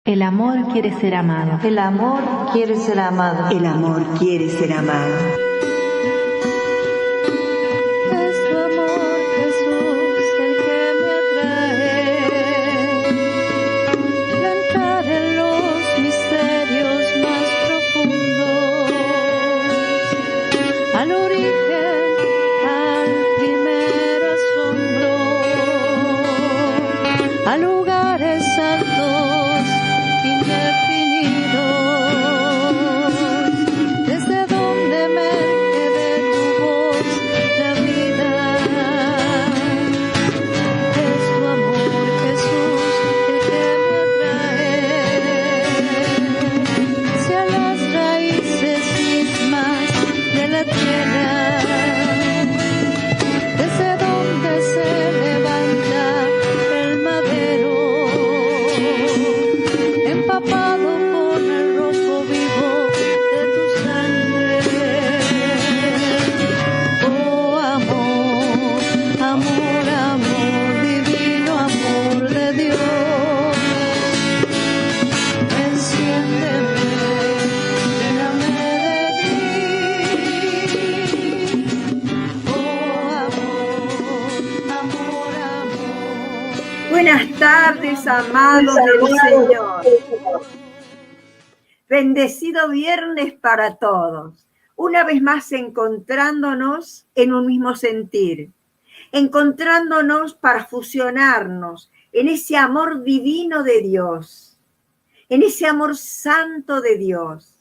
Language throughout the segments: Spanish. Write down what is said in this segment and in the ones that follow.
El amor quiere ser amado. El amor quiere ser amado. El amor quiere ser amado. Es tu amor, Jesús, el que me atrae. Entrar en los misterios más profundos, al origen, al primer asombro, a lugares altos, indefinidos, desde donde emerge de tu voz la vida. Es tu amor, Jesús, el que me atrae hacia las raíces mismas de la tierra, desde donde se levanta el madero, empapado con el rojo vivo de tu sangre. Oh amor, amor, amor, divino amor de Dios, enciéndeme, lléname de ti. Oh amor, amor, amor. Buenas tardes, amados del Señor. Bendecido viernes para todos. Una vez más encontrándonos en un mismo sentir, encontrándonos para fusionarnos en ese amor divino de Dios, en ese amor santo de Dios.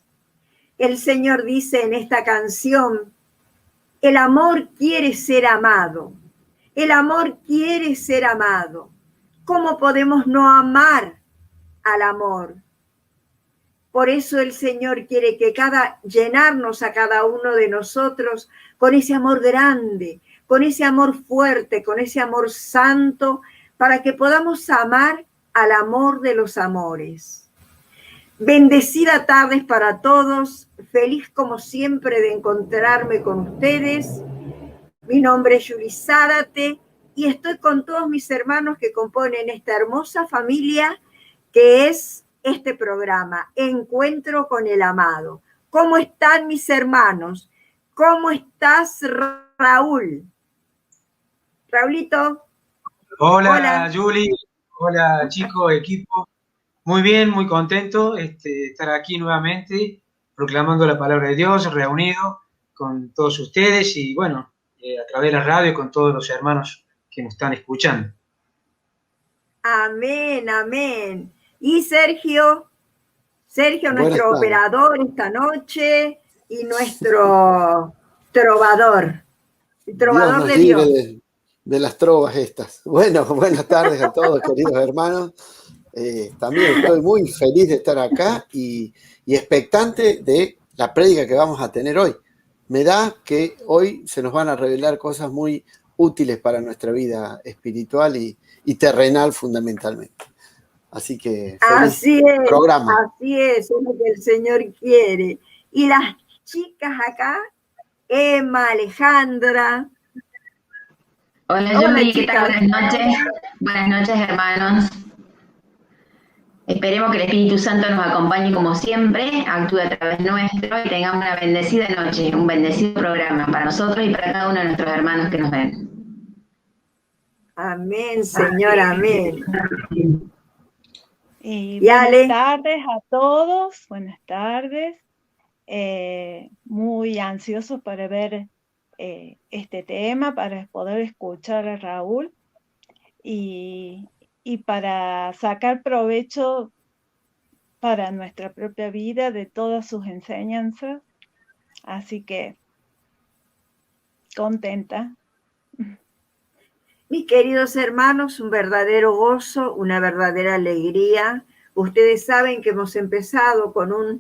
El Señor dice en esta canción, el amor quiere ser amado, el amor quiere ser amado. ¿Cómo podemos no amar al amor? Por eso el Señor quiere que llenarnos a cada uno de nosotros con ese amor grande, con ese amor fuerte, con ese amor santo, para que podamos amar al amor de los amores. Bendecida tardes para todos, feliz como siempre de encontrarme con ustedes. Mi nombre es Yuli Zárate y estoy con todos mis hermanos que componen esta hermosa familia que es este programa, Encuentro con el Amado. ¿Cómo están mis hermanos? ¿Cómo estás, Raúl? Raulito. Hola, Yuli. Hola, chicos, equipo. Muy bien, muy contento de estar aquí nuevamente, proclamando la palabra de Dios, reunido con todos ustedes y, bueno, a través de la radio con todos los hermanos que nos están escuchando. Amén, amén. Y Sergio, nuestro operador esta noche y nuestro trovador, el trovador de Dios. De las trovas estas. Bueno, buenas tardes a todos, queridos hermanos. También estoy muy feliz de estar acá y expectante de la prédica que vamos a tener hoy. Me da que hoy se nos van a revelar cosas muy útiles para nuestra vida espiritual y terrenal fundamentalmente. Así que así es, programa. Así es lo que el Señor quiere. Y las chicas acá, Emma, Alejandra. Hola, Yuli, ¿qué tal? Buenas noches. Buenas noches, hermanos. Esperemos que el Espíritu Santo nos acompañe como siempre, actúe a través nuestro y tengamos una bendecida noche, un bendecido programa para nosotros y para cada uno de nuestros hermanos que nos ven. Amén, Señor, amén. Buenas tardes a todos, buenas tardes. Muy ansiosos para ver este tema, para poder escuchar a Raúl y para sacar provecho para nuestra propia vida de todas sus enseñanzas. Así que contenta. Mis queridos hermanos, un verdadero gozo, una verdadera alegría. Ustedes saben que hemos empezado con una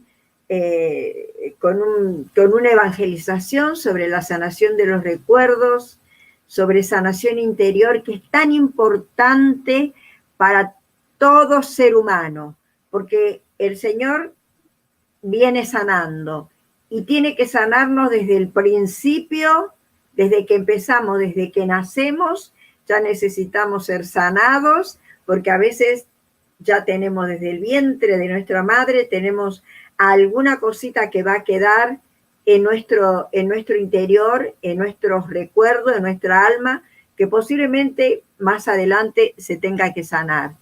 evangelización sobre la sanación de los recuerdos, sobre sanación interior, que es tan importante para todo ser humano, porque el Señor viene sanando y tiene que sanarnos desde el principio, desde que empezamos, desde que nacemos. Ya necesitamos ser sanados, porque a veces ya tenemos desde el vientre de nuestra madre, tenemos alguna cosita que va a quedar en nuestro interior, en nuestros recuerdos, en nuestra alma, que posiblemente más adelante se tenga que sanar.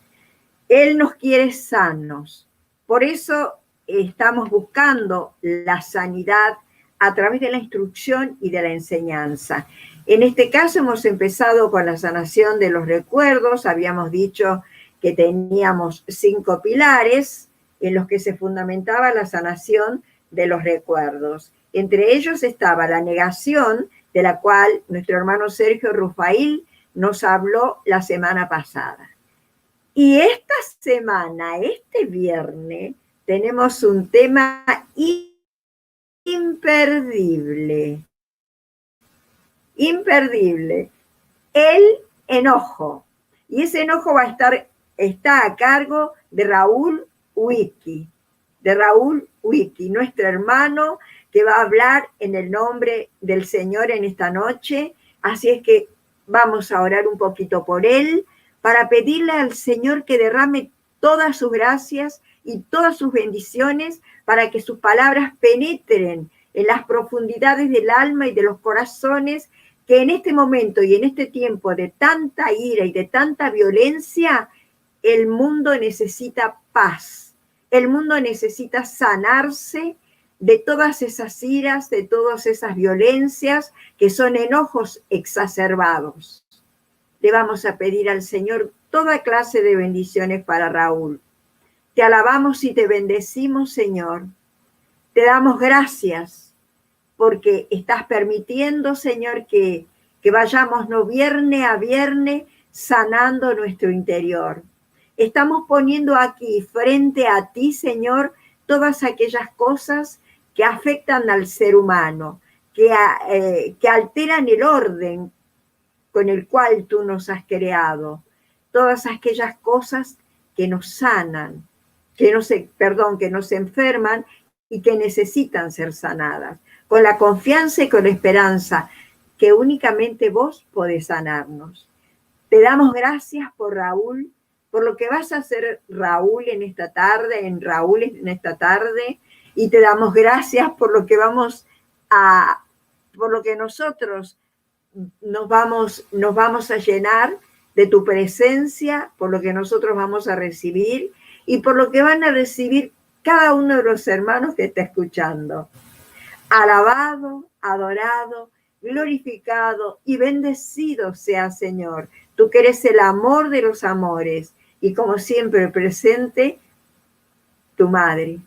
Él nos quiere sanos. Por eso estamos buscando la sanidad a través de la instrucción y de la enseñanza. En este caso hemos empezado con la sanación de los recuerdos. Habíamos dicho que teníamos 5 pilares en los que se fundamentaba la sanación de los recuerdos. Entre ellos estaba la negación, de la cual nuestro hermano Sergio Rufail nos habló la semana pasada. Y esta semana, este viernes, tenemos un tema imperdible. Imperdible. El enojo. Y ese enojo está a cargo de Raúl Wiki. De Raúl Wiki, nuestro hermano que va a hablar en el nombre del Señor en esta noche. Así es que vamos a orar un poquito por él, para pedirle al Señor que derrame todas sus gracias y todas sus bendiciones para que sus palabras penetren en las profundidades del alma y de los corazones, que en este momento y en este tiempo de tanta ira y de tanta violencia, el mundo necesita paz. El mundo necesita sanarse de todas esas iras, de todas esas violencias que son enojos exacerbados. Le vamos a pedir al Señor toda clase de bendiciones para Raúl. Te alabamos y te bendecimos, Señor. Te damos gracias porque estás permitiendo, Señor, que vayamos no viernes a viernes sanando nuestro interior. Estamos poniendo aquí frente a ti, Señor, todas aquellas cosas que afectan al ser humano, que alteran el orden con el cual tú nos has creado, todas aquellas cosas que nos sanan, que nos enferman y que necesitan ser sanadas, con la confianza y con la esperanza que únicamente vos podés sanarnos. Te damos gracias por Raúl, por lo que vas a hacer Raúl en esta tarde, y te damos gracias por lo que nosotros nos vamos a llenar de tu presencia, por lo que nosotros vamos a recibir y por lo que van a recibir cada uno de los hermanos que está escuchando. Alabado, adorado, glorificado y bendecido sea, Señor. Tú que eres el amor de los amores y como siempre presente, tu madre,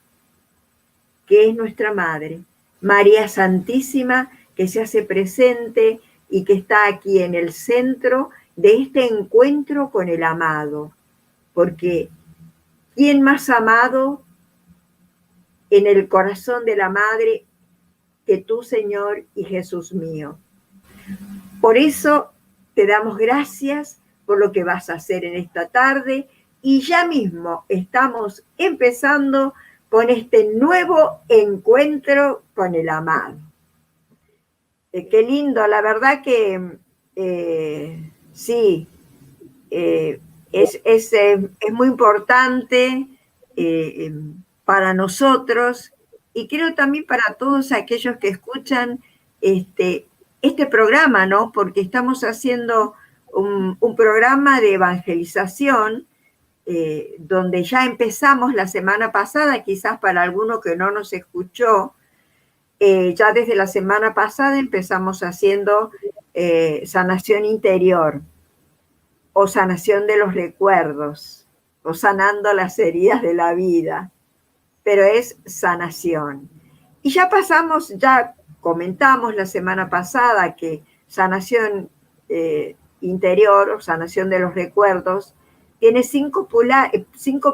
que es nuestra madre, María Santísima, que se hace presente y que está aquí en el centro de este encuentro con el amado. Porque ¿quién más amado en el corazón de la madre que tú, Señor y Jesús mío? Por eso te damos gracias por lo que vas a hacer en esta tarde y ya mismo estamos empezando con este nuevo encuentro con el amado. Qué lindo, la verdad que sí, es muy importante para nosotros y creo también para todos aquellos que escuchan este programa, ¿no? Porque estamos haciendo un programa de evangelización donde ya empezamos la semana pasada, quizás para alguno que no nos escuchó, ya desde la semana pasada empezamos haciendo sanación interior o sanación de los recuerdos o sanando las heridas de la vida, pero es sanación. Y ya comentamos la semana pasada que sanación interior o sanación de los recuerdos tiene 5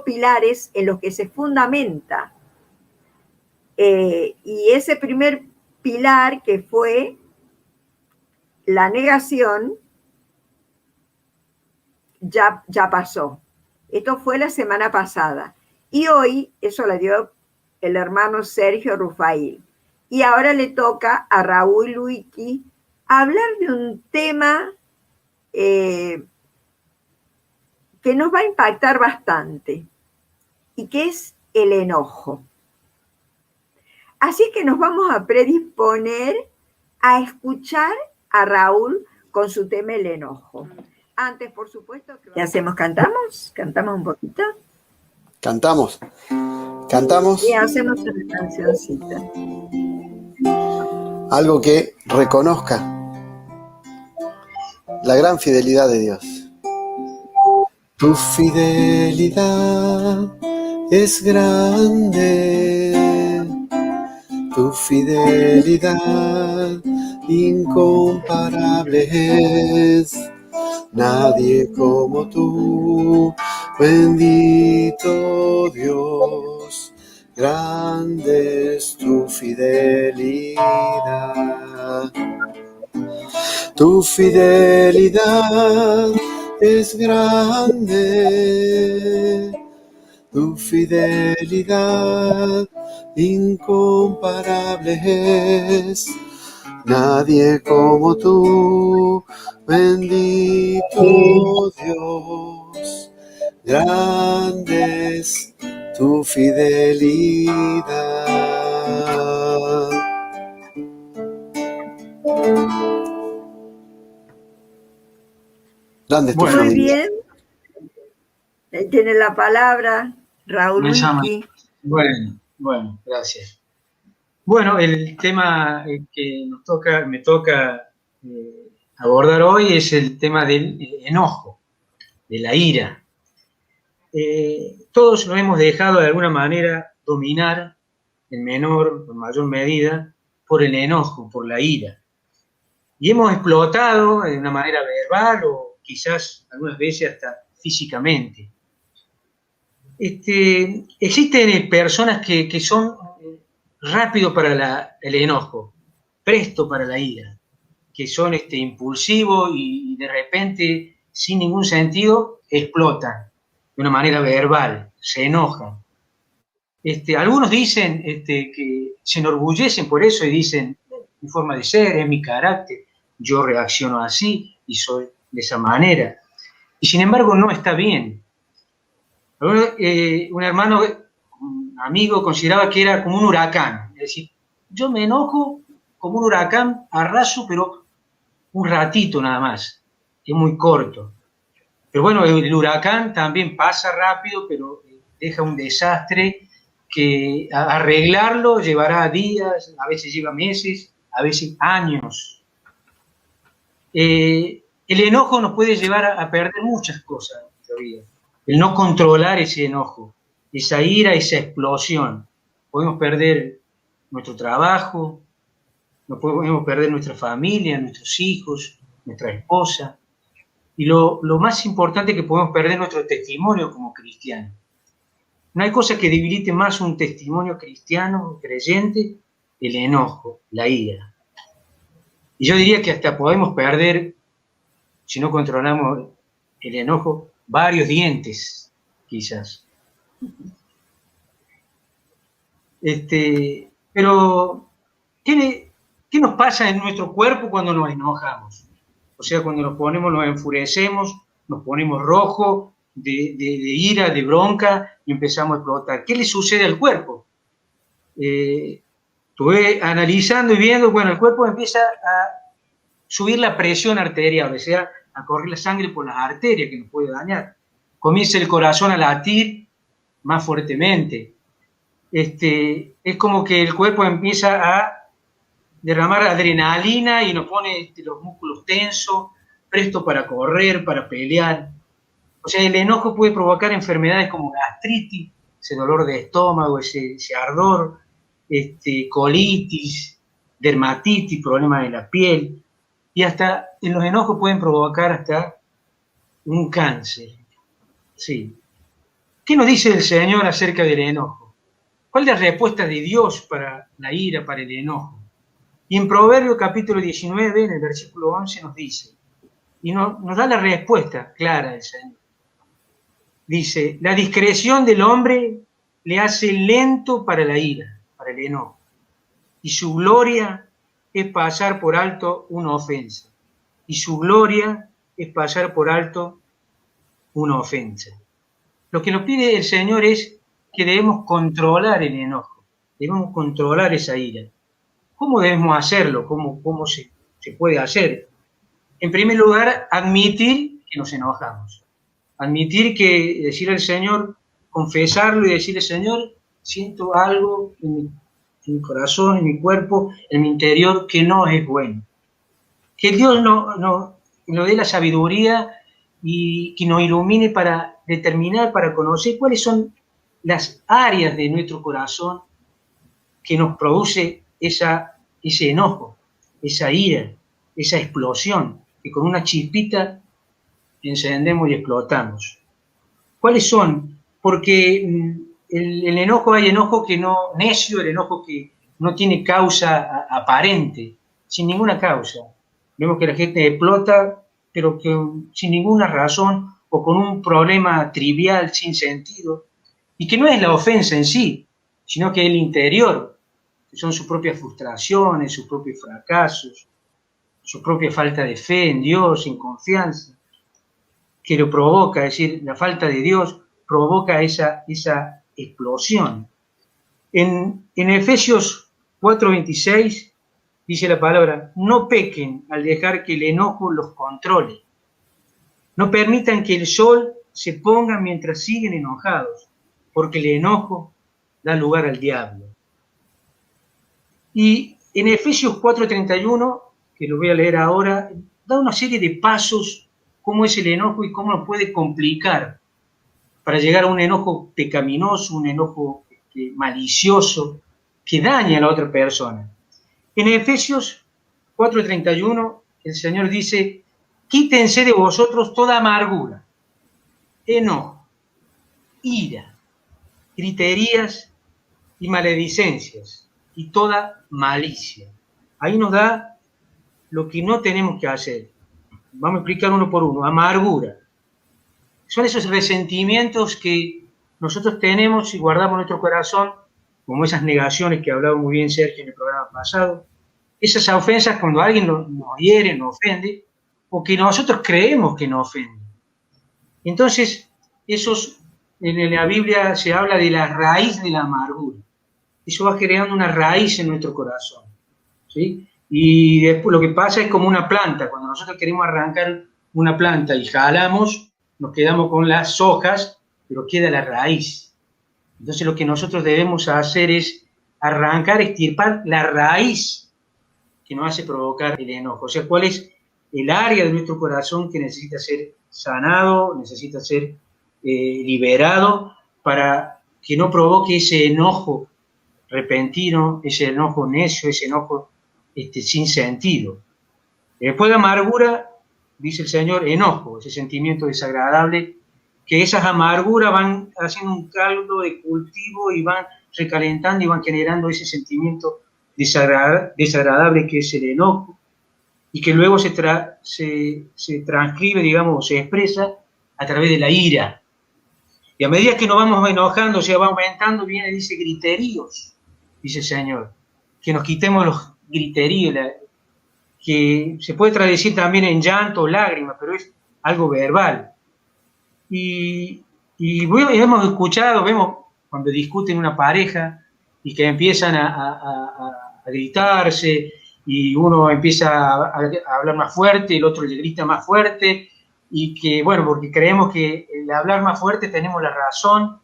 pilares en los que se fundamenta. Y ese primer pilar, que fue la negación, ya pasó. Esto fue la semana pasada. Y hoy eso le dio el hermano Sergio Rufail. Y ahora le toca a Raúl Wiki hablar de un tema que nos va a impactar bastante y que es el enojo. Así que nos vamos a predisponer a escuchar a Raúl con su tema el enojo. Antes, por supuesto, ¿qué hacemos? ¿Cantamos? ¿Cantamos un poquito? Cantamos. Y hacemos una cancioncita. Algo que reconozca la gran fidelidad de Dios. Tu fidelidad es grande, tu fidelidad incomparable es. Nadie como tú, bendito Dios, grande es tu fidelidad. Tu fidelidad es grande, tu fidelidad incomparable es. Nadie como tú, bendito Dios, grande es tu fidelidad. Grande es tu fidelidad. Muy bien. Ahí tiene la palabra Raúl Wiki. Bueno, gracias. Bueno, el tema que me toca abordar hoy es el tema del enojo, de la ira. Todos nos hemos dejado de alguna manera dominar en menor o mayor medida por el enojo, por la ira. Y hemos explotado de una manera verbal o quizás algunas veces hasta físicamente. Existen personas que son rápido para el enojo, presto para la ira, que son impulsivos y de repente, sin ningún sentido, explotan de una manera verbal, se enojan. Algunos dicen que se enorgullecen por eso y dicen, mi forma de ser, es mi carácter, yo reacciono así y soy de esa manera. Y sin embargo no está bien. Un hermano, un amigo, consideraba que era como un huracán. Es decir, yo me enojo como un huracán, arraso, pero un ratito nada más. Es muy corto. Pero bueno, el huracán también pasa rápido, pero deja un desastre que arreglarlo llevará días, a veces lleva meses, a veces años. El enojo nos puede llevar a perder muchas cosas en nuestra vida. El no controlar ese enojo, esa ira, esa explosión. Podemos perder nuestro trabajo, podemos perder nuestra familia, nuestros hijos, nuestra esposa. Y lo más importante es que podemos perder nuestro testimonio como cristianos. No hay cosa que debilite más un testimonio cristiano, creyente, el enojo, la ira. Y yo diría que hasta podemos perder, si no controlamos el enojo, varios dientes, quizás. Pero, ¿qué nos pasa en nuestro cuerpo cuando nos enojamos? O sea, cuando nos enfurecemos, nos ponemos rojos, de ira, de bronca, y empezamos a explotar. ¿Qué le sucede al cuerpo? Estuve analizando y viendo, bueno, el cuerpo empieza a subir la presión arterial, o sea, a correr la sangre por las arterias que nos puede dañar. Comienza el corazón a latir más fuertemente. Es como que el cuerpo empieza a derramar adrenalina y nos pone los músculos tensos, presto para correr, para pelear. O sea, el enojo puede provocar enfermedades como gastritis, ese dolor de estómago, ese ardor, colitis, dermatitis, problemas de la piel, y hasta en los enojos pueden provocar hasta un cáncer. Sí. ¿Qué nos dice el Señor acerca del enojo? ¿Cuál es la respuesta de Dios para la ira, para el enojo? Y en Proverbios capítulo 19, en el versículo 11, nos dice, y nos da la respuesta clara del Señor. Dice, la discreción del hombre le hace lento para la ira, para el enojo, y su gloria es pasar por alto una ofensa, y su gloria es pasar por alto una ofensa. Lo que nos pide el Señor es que debemos controlar el enojo, debemos controlar esa ira. ¿Cómo debemos hacerlo? ¿Cómo se puede hacer? En primer lugar, admitir que nos enojamos. Admitir que, decirle al Señor, confesarlo y decirle, Señor, siento algo en mi corazón, en mi cuerpo, en mi interior, que no es bueno. Que Dios nos dé la sabiduría y que nos ilumine para determinar, para conocer cuáles son las áreas de nuestro corazón que nos produce ese enojo, esa ira, esa explosión, que con una chispita encendemos y explotamos. ¿Cuáles son? Porque el enojo, hay enojo que no, necio, el enojo que no tiene causa aparente, sin ninguna causa. Vemos que la gente explota, pero que sin ninguna razón o con un problema trivial, sin sentido, y que no es la ofensa en sí, sino que es el interior, que son sus propias frustraciones, sus propios fracasos, su propia falta de fe en Dios, en confianza, que lo provoca, es decir, la falta de Dios provoca esa explosión. En Efesios 4:26 dice la palabra, no pequen al dejar que el enojo los controle. No permitan que el sol se ponga mientras siguen enojados, porque el enojo da lugar al diablo. Y en Efesios 4:31, que lo voy a leer ahora, da una serie de pasos cómo es el enojo y cómo nos puede complicar para llegar a un enojo pecaminoso, un enojo malicioso, que daña a la otra persona. En Efesios 4:31, el Señor dice, quítense de vosotros toda amargura, enojo, ira, griterías y maledicencias, y toda malicia. Ahí nos da lo que no tenemos que hacer. Vamos a explicar uno por uno. Amargura. Son esos resentimientos que nosotros tenemos y guardamos en nuestro corazón, como esas negaciones que hablaba muy bien Sergio en el programa pasado, esas ofensas cuando alguien nos hiere, nos ofende, o que nosotros creemos que nos ofende. Entonces, en la Biblia se habla de la raíz de la amargura. Eso va creando una raíz en nuestro corazón, ¿sí? Y después lo que pasa es como una planta. Cuando nosotros queremos arrancar una planta y jalamos, nos quedamos con las hojas, pero queda la raíz. Entonces lo que nosotros debemos hacer es arrancar, extirpar la raíz que nos hace provocar el enojo. O sea, cuál es el área de nuestro corazón que necesita ser sanado, necesita ser liberado para que no provoque ese enojo repentino, ese enojo necio, ese enojo sin sentido. Después de amargura, dice el Señor, enojo, ese sentimiento desagradable, que esas amarguras van haciendo un caldo de cultivo y van recalentando y van generando ese sentimiento desagradable que es el enojo, y que luego se transcribe, digamos, se expresa a través de la ira. Y a medida que nos vamos enojando, o sea, va aumentando, viene, dice, griteríos, dice el Señor, que nos quitemos los griteríos, que se puede traducir también en llanto o lágrimas, pero es algo verbal. Y hemos escuchado, vemos cuando discuten una pareja y que empiezan a gritarse y uno empieza a hablar más fuerte, el otro le grita más fuerte, y que, bueno, porque creemos que el hablar más fuerte tenemos la razón,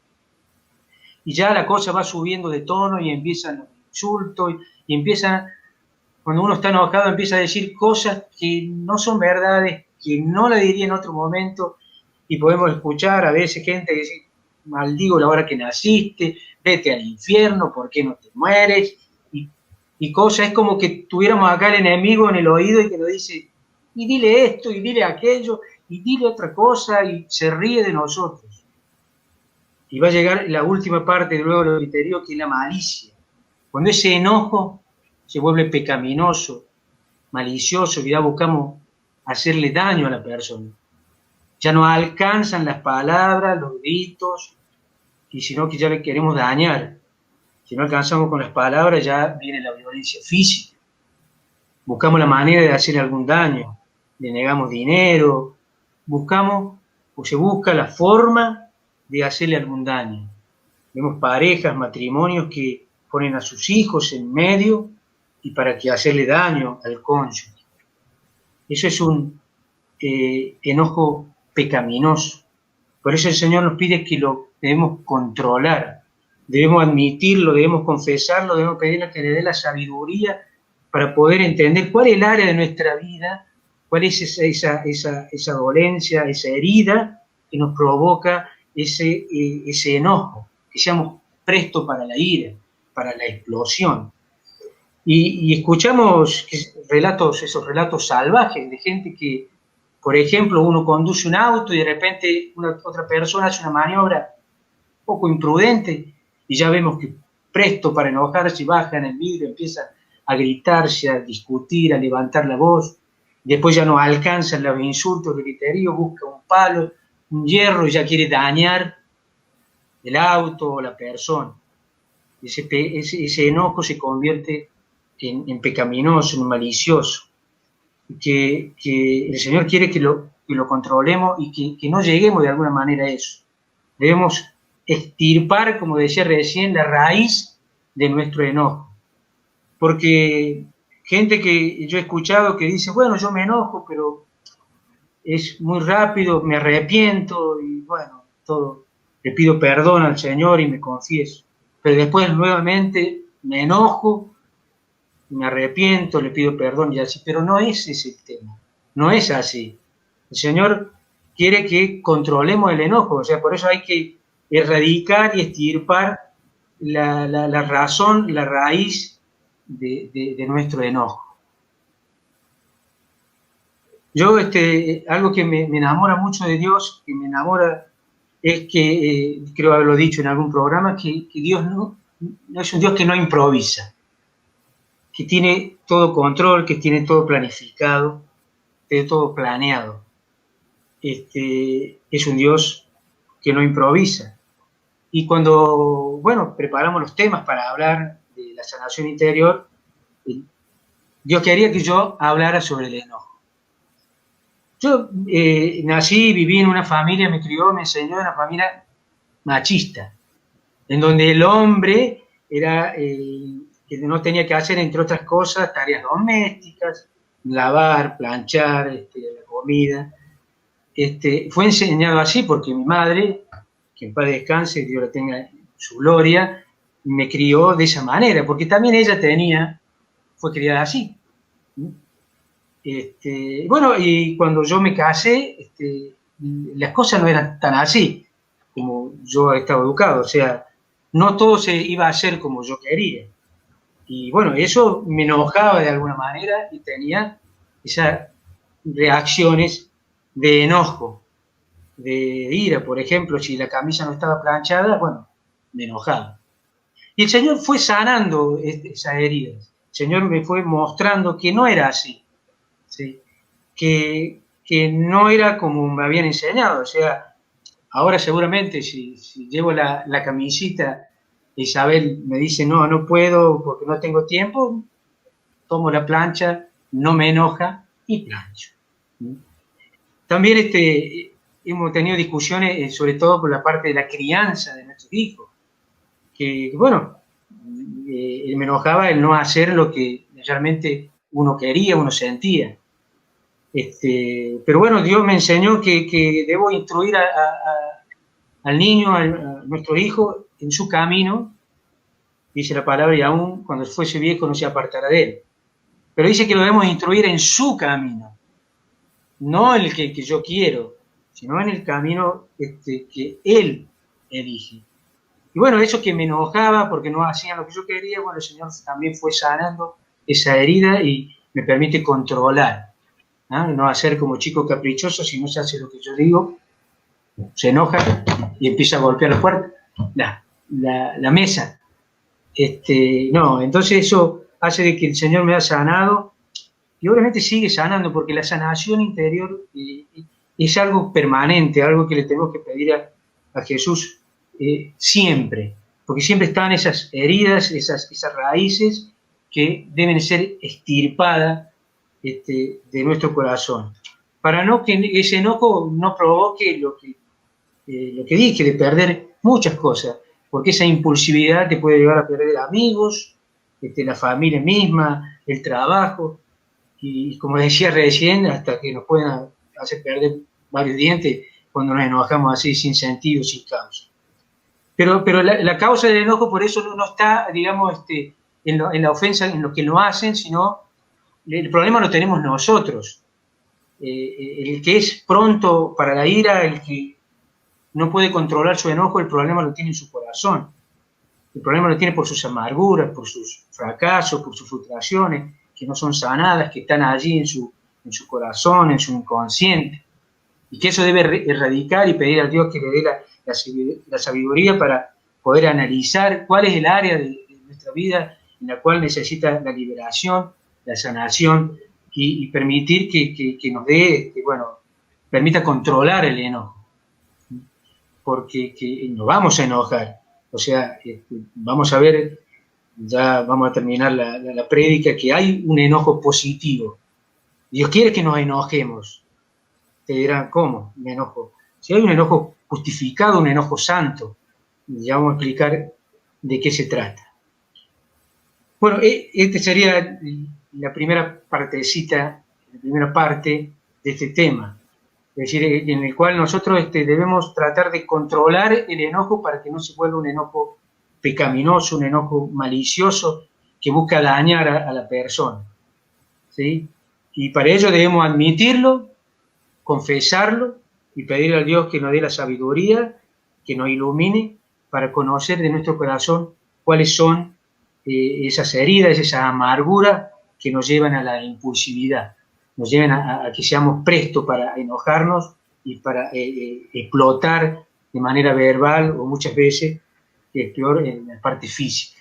y ya la cosa va subiendo de tono y empiezan los insultos, y empiezan, cuando uno está enojado, empieza a decir cosas que no son verdades, que no la diría en otro momento, y podemos escuchar a veces gente que dice, maldigo la hora que naciste, vete al infierno, ¿por qué no te mueres? Y cosas, es como que tuviéramos acá el enemigo en el oído y que nos dice, y dile esto, y dile aquello, y dile otra cosa, y se ríe de nosotros. Y va a llegar la última parte luego de lo interior, que es la malicia. Cuando ese enojo se vuelve pecaminoso, malicioso, y ya buscamos hacerle daño a la persona. Ya no alcanzan las palabras, los gritos, y sino que ya le queremos dañar. Si no alcanzamos con las palabras, ya viene la violencia física. Buscamos la manera de hacerle algún daño, le negamos dinero, buscamos o se busca la forma de hacerle algún daño. Vemos parejas, matrimonios que ponen a sus hijos en medio y para que hacerle daño al cónyuge. Eso es un enojo pecaminoso. Por eso el Señor nos pide que lo debemos controlar, debemos admitirlo, debemos confesarlo, debemos pedirle que le dé la sabiduría para poder entender cuál es el área de nuestra vida, cuál es esa dolencia, esa herida que nos provoca ese enojo, que seamos prestos para la ira, para la explosión. Y escuchamos esos relatos salvajes de gente que, por ejemplo, uno conduce un auto y de repente otra persona hace una maniobra un poco imprudente y ya vemos que presto para enojarse bajan el vidrio, empiezan a gritarse, a discutir, a levantar la voz. Después ya no alcanzan los insultos, el griterío, busca un palo, un hierro y ya quiere dañar el auto o la persona. Ese enojo se convierte en pecaminoso, en malicioso. Que el Señor quiere que lo controlemos y que no lleguemos de alguna manera a eso. Debemos extirpar, como decía recién, la raíz de nuestro enojo. Porque gente que yo he escuchado que dice, bueno, yo me enojo, pero es muy rápido, me arrepiento y bueno, todo, le pido perdón al Señor y me confieso. Pero después nuevamente me enojo, me arrepiento, le pido perdón y así, pero no es ese el tema, no es así. El Señor quiere que controlemos el enojo, o sea, por eso hay que erradicar y extirpar la razón, la raíz de nuestro enojo. Yo, algo que me enamora mucho de Dios, que me enamora, es que, creo haberlo dicho en algún programa, que Dios no es un Dios que no improvisa, que tiene todo control, que tiene todo planificado, tiene todo planeado. Es un Dios que no improvisa. Y cuando, bueno, preparamos los temas para hablar de la sanación interior, Dios quería que yo hablara sobre el enojo. Yo nací, viví en una familia, me crió, me enseñó en una familia machista, en donde el hombre era que no tenía que hacer, entre otras cosas, tareas domésticas, lavar, planchar, la comida. Fue enseñado así porque mi madre, que en paz descanse, Dios la tenga en su gloria, me crió de esa manera, porque también ella fue criada así. Bueno, y cuando yo me casé, las cosas no eran tan así como yo estaba educado, o sea, no todo se iba a hacer como yo quería. Y bueno, eso me enojaba de alguna manera y tenía esas reacciones de enojo, de ira. Por ejemplo, si la camisa no estaba planchada, bueno, me enojaba. Y el Señor fue sanando esas heridas. El Señor me fue mostrando que no era así, ¿sí? Que no era como me habían enseñado. O sea, ahora seguramente si llevo la camisita, Isabel me dice, no puedo porque no tengo tiempo, tomo la plancha, no me enoja y plancho. También hemos tenido discusiones, sobre todo por la parte de la crianza de nuestros hijos, que bueno, me enojaba el no hacer lo que realmente uno quería, uno sentía. Pero bueno, Dios me enseñó que debo instruir al niño, a nuestro hijo, en su camino, dice la palabra, y aún cuando fuese viejo no se apartará de él. Pero dice que lo debemos instruir en su camino, no en el que yo quiero, sino en el camino que él elige. Y bueno, eso que me enojaba porque no hacían lo que yo quería, bueno, el Señor también fue sanando esa herida y me permite controlar, no hacer como chico caprichoso. Si no se hace lo que yo digo, se enoja y empieza a golpear la puerta, la mesa. No, entonces eso hace de que el Señor me ha sanado y obviamente sigue sanando, porque la sanación interior es algo permanente, algo que le tenemos que pedir a Jesús siempre, porque siempre están esas heridas, esas raíces que deben ser extirpadas de nuestro corazón, para no que ese enojo no provoque lo que dije, de perder muchas cosas, porque esa impulsividad te puede llevar a perder amigos, la familia misma, el trabajo, y como decía recién, hasta que nos pueden hacer perder varios dientes cuando nos enojamos así sin sentido, sin causa. Pero la causa del enojo por eso no está, digamos, en la ofensa, en lo que lo hacen, sino el problema lo tenemos nosotros. El que es pronto para la ira, el que no puede controlar su enojo, el problema lo tiene en su corazón. El problema lo tiene por sus amarguras, por sus fracasos, por sus frustraciones, que no son sanadas, que están allí en su corazón, en su inconsciente. Y que eso debe erradicar y pedir a Dios que le dé la sabiduría para poder analizar cuál es el área de nuestra vida en la cual necesita la liberación, la sanación y permitir que nos dé, permita controlar el enojo. Porque nos vamos a enojar. O sea, vamos a ver, ya vamos a terminar la prédica, que hay un enojo positivo. Dios quiere que nos enojemos. Te dirán, ¿cómo? Me enojo. Si hay un enojo justificado, un enojo santo, ya vamos a explicar de qué se trata. Bueno, esta sería la primera partecita, la primera parte de este tema. Es decir, en el cual nosotros debemos tratar de controlar el enojo para que no se vuelva un enojo pecaminoso, un enojo malicioso que busca dañar a la persona. ¿Sí? Y para ello debemos admitirlo, confesarlo y pedirle a Dios que nos dé la sabiduría, que nos ilumine para conocer de nuestro corazón cuáles son esas heridas, esas amarguras que nos llevan a la impulsividad, nos llevan a que seamos prestos para enojarnos y para explotar de manera verbal o muchas veces, que es peor, en la parte física.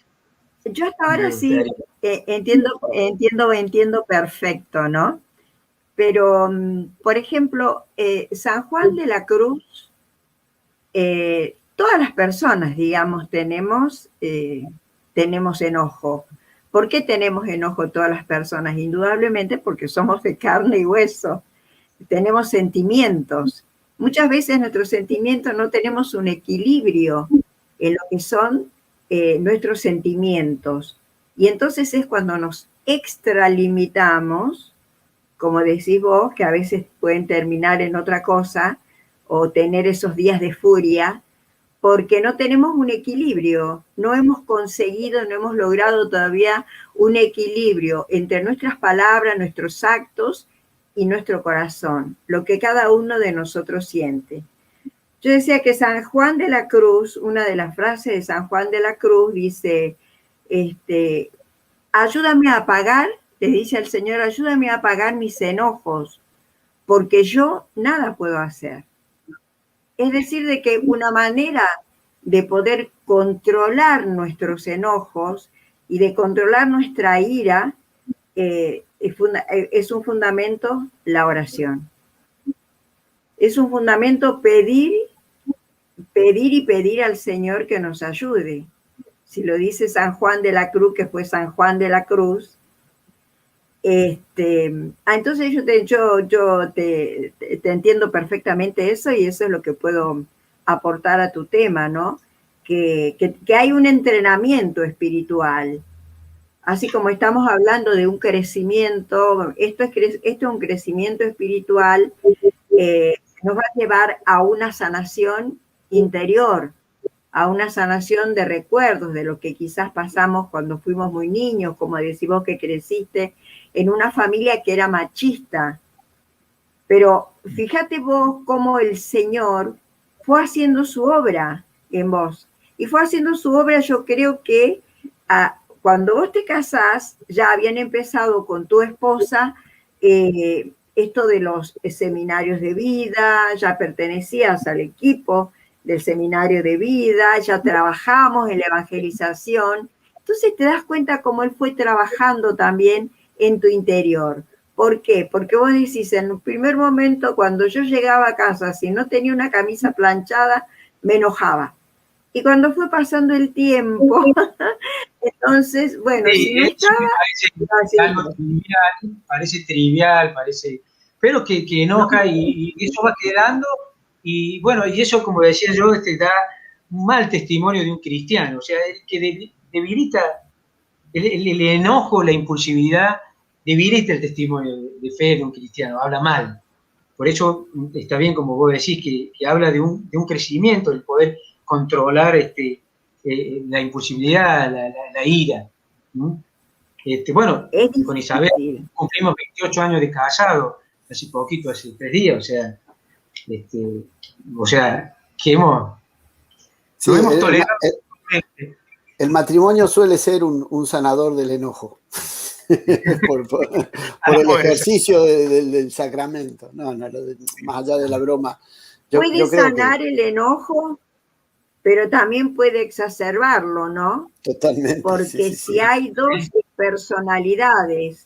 Yo hasta ahora sí entiendo perfecto, ¿no? Pero, por ejemplo, San Juan de la Cruz, todas las personas, digamos, tenemos enojo. ¿Por qué tenemos enojo todas las personas? Indudablemente porque somos de carne y hueso. Tenemos sentimientos. Muchas veces nuestros sentimientos no tenemos un equilibrio en lo que son nuestros sentimientos. Y entonces es cuando nos extralimitamos, como decís vos, que a veces pueden terminar en otra cosa o tener esos días de furia, porque no tenemos un equilibrio, no hemos conseguido, no hemos logrado todavía un equilibrio entre nuestras palabras, nuestros actos y nuestro corazón, lo que cada uno de nosotros siente. Yo decía que San Juan de la Cruz, una de las frases de San Juan de la Cruz dice, ayúdame a apagar, le dice al Señor, ayúdame a apagar mis enojos, porque yo nada puedo hacer. Es decir, de que una manera de poder controlar nuestros enojos y de controlar nuestra ira es un fundamento la oración. Es un fundamento pedir y pedir al Señor que nos ayude. Si lo dice San Juan de la Cruz, que fue San Juan de la Cruz, entonces yo te entiendo perfectamente eso y eso es lo que puedo aportar a tu tema, ¿no? Que hay un entrenamiento espiritual. Así como estamos hablando de un crecimiento, esto es un crecimiento espiritual, nos va a llevar a una sanación interior, a una sanación de recuerdos de lo que quizás pasamos cuando fuimos muy niños, como decís vos que creciste en una familia que era machista. Pero fíjate vos cómo el Señor fue haciendo su obra en vos. Y fue haciendo su obra, yo creo que cuando vos te casás, ya habían empezado con tu esposa esto de los seminarios de vida, ya pertenecías al equipo del seminario de vida, ya trabajamos en la evangelización. Entonces te das cuenta cómo él fue trabajando también en tu interior. ¿Por qué? Porque vos decís, en un primer momento, cuando yo llegaba a casa, si no tenía una camisa planchada, me enojaba. Y cuando fue pasando el tiempo, entonces, bueno, sí, si no estaba... Parece trivial, parece pero que enoja y eso va quedando, y bueno, y eso, como decía yo, da un mal testimonio de un cristiano, o sea, que debilita el enojo, la impulsividad, debilita el testimonio de fe de un cristiano, habla mal. Por eso está bien, como vos decís, que habla de un crecimiento, el poder controlar la impulsividad, la ira. ¿No? Bueno, Es con Isabel difícil. cumplimos 28 años de casado, hace poquito, hace 3 días, o sea, que hemos tolerado. El matrimonio suele ser un sanador del enojo. por el ejercicio del sacramento. No, más allá de la broma. Puede yo creo sanar el enojo, pero también puede exacerbarlo, ¿no? Totalmente. Porque si hay dos personalidades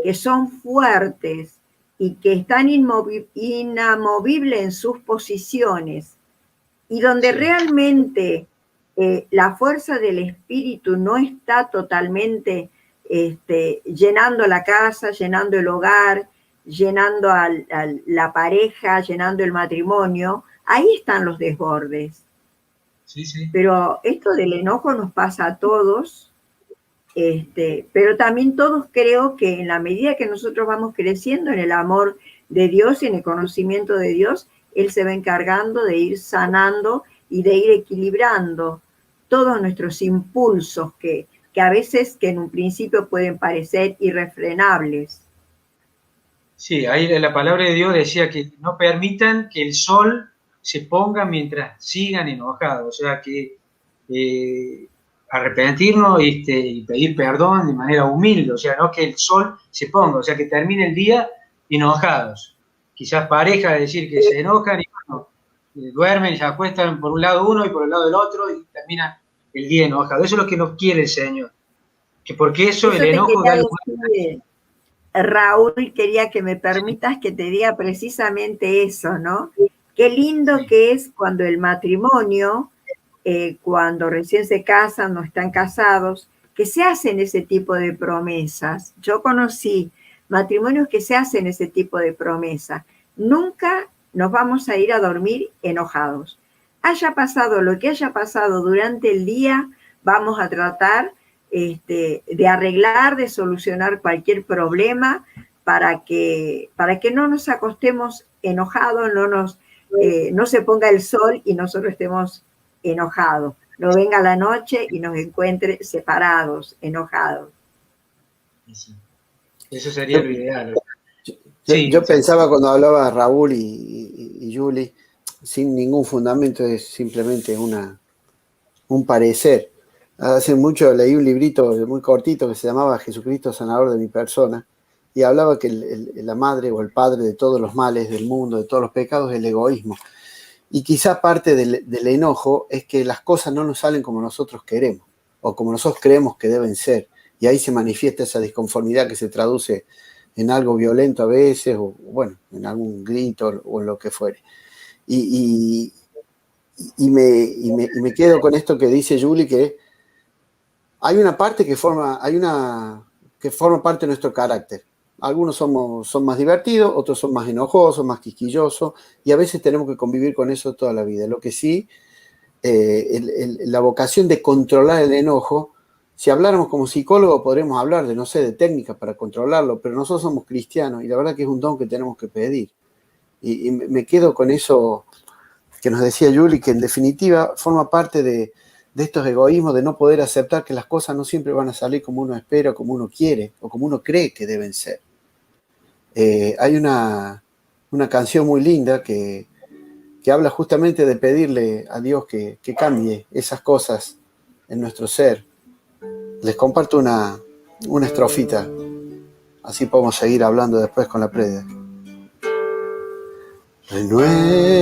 que son fuertes y que están inamovibles en sus posiciones, y donde realmente la fuerza del espíritu no está totalmente llenando la casa, llenando el hogar, llenando a la pareja, llenando el matrimonio, ahí están los desbordes. Sí, sí. Pero esto del enojo nos pasa a todos, pero también todos creo que en la medida que nosotros vamos creciendo en el amor de Dios y en el conocimiento de Dios, Él se va encargando de ir sanando y de ir equilibrando todos nuestros impulsos que a veces que en un principio pueden parecer irrefrenables. Sí, ahí la palabra de Dios decía que no permitan que el sol se ponga mientras sigan enojados, o sea que arrepentirnos y pedir perdón de manera humilde, o sea, no que el sol se ponga, o sea, que termine el día enojados. Quizás pareja decir que se enojan y bueno, duermen y se acuestan por un lado uno y por el lado del otro y termina el día enojado. Eso es lo que nos quiere el Señor, que porque eso el enojo da lugar. Raúl, quería que me permitas que te diga precisamente eso, ¿no? Qué lindo que es cuando el matrimonio, cuando recién se casan o están casados, que se hacen ese tipo de promesas. Yo conocí matrimonios que se hacen ese tipo de promesas. Nunca nos vamos a ir a dormir enojados. Haya pasado lo que haya pasado durante el día, vamos a tratar de arreglar, de solucionar cualquier problema para que no nos acostemos enojados, no se ponga el sol y nosotros estemos enojados. No venga la noche y nos encuentre separados, enojados. Eso sería lo ideal. Yo pensaba cuando hablaba Raúl y Julie, sin ningún fundamento, es simplemente un parecer. Hace mucho leí un librito muy cortito que se llamaba Jesucristo sanador de mi persona y hablaba que la madre o el padre de todos los males del mundo, de todos los pecados, es el egoísmo. Y quizá parte del enojo es que las cosas no nos salen como nosotros queremos o como nosotros creemos que deben ser. Y ahí se manifiesta esa disconformidad que se traduce en algo violento a veces o bueno, en algún grito o en lo que fuere. Y me quedo con esto que dice Julie, que hay una parte que forma parte de nuestro carácter. Algunos son más divertidos, otros son más enojosos, más quisquillosos, y a veces tenemos que convivir con eso toda la vida. Lo que sí, la vocación de controlar el enojo, si habláramos como psicólogos podríamos hablar de, no sé, de técnicas para controlarlo, pero nosotros somos cristianos y la verdad que es un don que tenemos que pedir. Y me quedo con eso que nos decía Julie, que en definitiva forma parte de estos egoísmos, de no poder aceptar que las cosas no siempre van a salir como uno espera, como uno quiere o como uno cree que deben ser. Hay una canción muy linda que habla justamente de pedirle a Dios que cambie esas cosas en nuestro ser. Les comparto una estrofita, así podemos seguir hablando después con la prédica. Renuévame,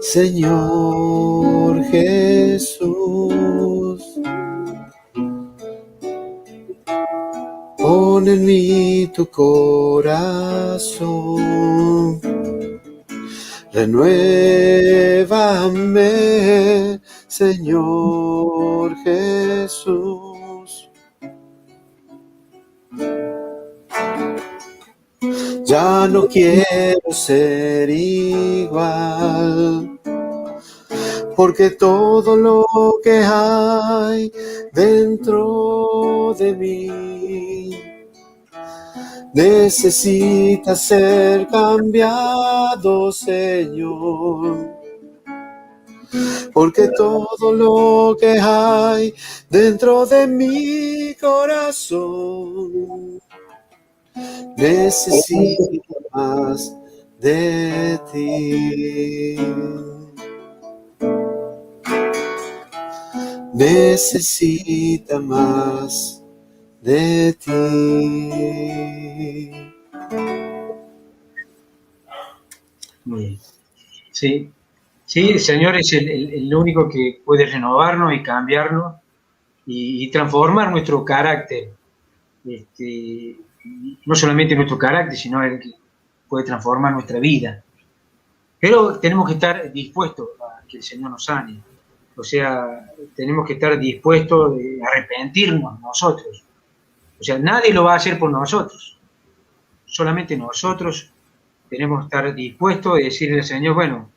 Señor Jesús, pon en mí tu corazón. Renuévame, Señor Jesús. ya no quiero ser igual, porque todo lo que hay dentro de mí necesita ser cambiado, Señor. Porque todo lo que hay dentro de mi corazón necesita más de ti. Necesita más de ti. Muy bien. Sí, sí, el Señor es el único que puede renovarnos y cambiarnos y transformar nuestro carácter. No solamente nuestro carácter, sino el que puede transformar nuestra vida. Pero tenemos que estar dispuestos a que el Señor nos sane. O sea, tenemos que estar dispuestos a arrepentirnos nosotros. O sea, nadie lo va a hacer por nosotros. Solamente nosotros tenemos que estar dispuestos a decirle al Señor, bueno,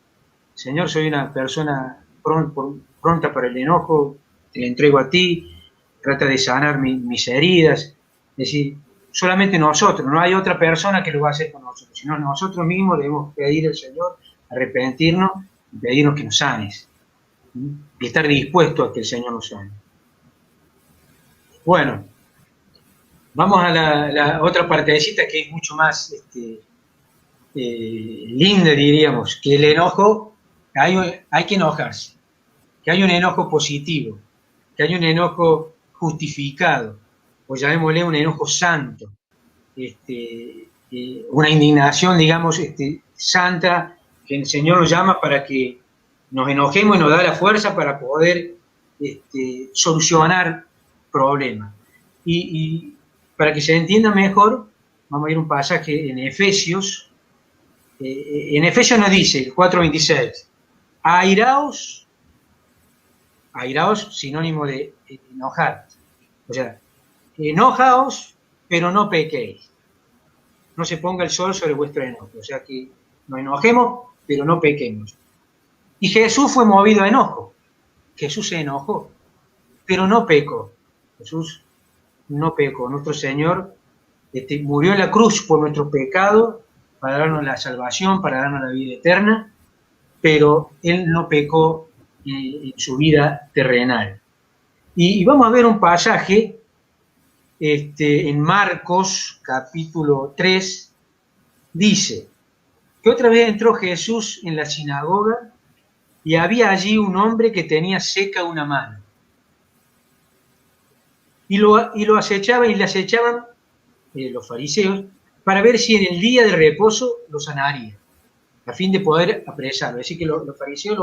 Señor, soy una persona pronta para el enojo, te la entrego a ti, trata de sanar mis heridas. Es decir, solamente nosotros, no hay otra persona que lo va a hacer por nosotros, sino nosotros mismos debemos pedir al Señor, arrepentirnos y pedirnos que nos sanes. Y estar dispuesto a que el Señor nos sane. Bueno, vamos a la otra partecita que es mucho más linda, diríamos, que el enojo. Hay que enojarse, que hay un enojo positivo, que hay un enojo justificado, o llamémosle un enojo santo, una indignación, digamos, santa, que el Señor nos llama para que nos enojemos y nos da la fuerza para poder solucionar problemas. Y para que se entienda mejor, vamos a ir a un pasaje en Efesios. En Efesios nos dice, 4:26, airaos, sinónimo de enojar. O sea, enojaos, pero no pequéis. No se ponga el sol sobre vuestro enojo. O sea, que nos enojemos, pero no pequemos. Y Jesús fue movido a enojo. Jesús se enojó, pero no pecó. Jesús no pecó. Nuestro Señor murió en la cruz por nuestro pecado, para darnos la salvación, para darnos la vida eterna, pero Él no pecó en su vida terrenal. Y vamos a ver un pasaje en Marcos, capítulo 3, dice que otra vez entró Jesús en la sinagoga y había allí un hombre que tenía seca una mano. Y lo acechaba y le acechaban los fariseos para ver si en el día de reposo lo sanaría, a fin de poder apresarlo. Es decir, que los fariseos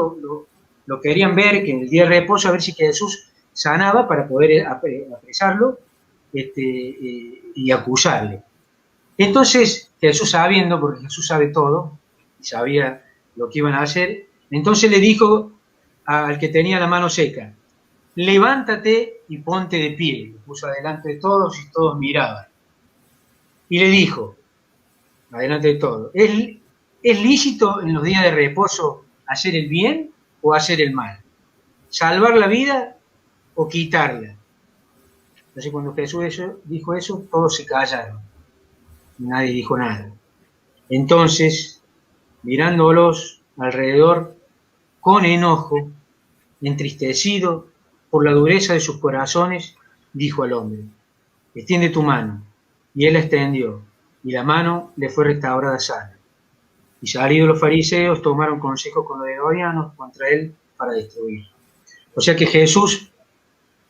lo querían ver, que en el día de reposo, a ver si Jesús sanaba para poder apresarlo y acusarle. Entonces, Jesús sabiendo, porque Jesús sabe todo, y sabía lo que iban a hacer, entonces le dijo al que tenía la mano seca, levántate y ponte de pie. Lo puso adelante de todos y todos miraban. Y le dijo, adelante de todos, ¿es lícito en los días de reposo hacer el bien o hacer el mal? ¿Salvar la vida o quitarla? Entonces cuando Jesús dijo eso, todos se callaron. Nadie dijo nada. Entonces, mirándolos alrededor con enojo, entristecido por la dureza de sus corazones, dijo al hombre, extiende tu mano. Y él la extendió, y la mano le fue restaurada sana. Y salidos los fariseos, tomaron consejo con los herodianos contra él para destruirlo. O sea que Jesús,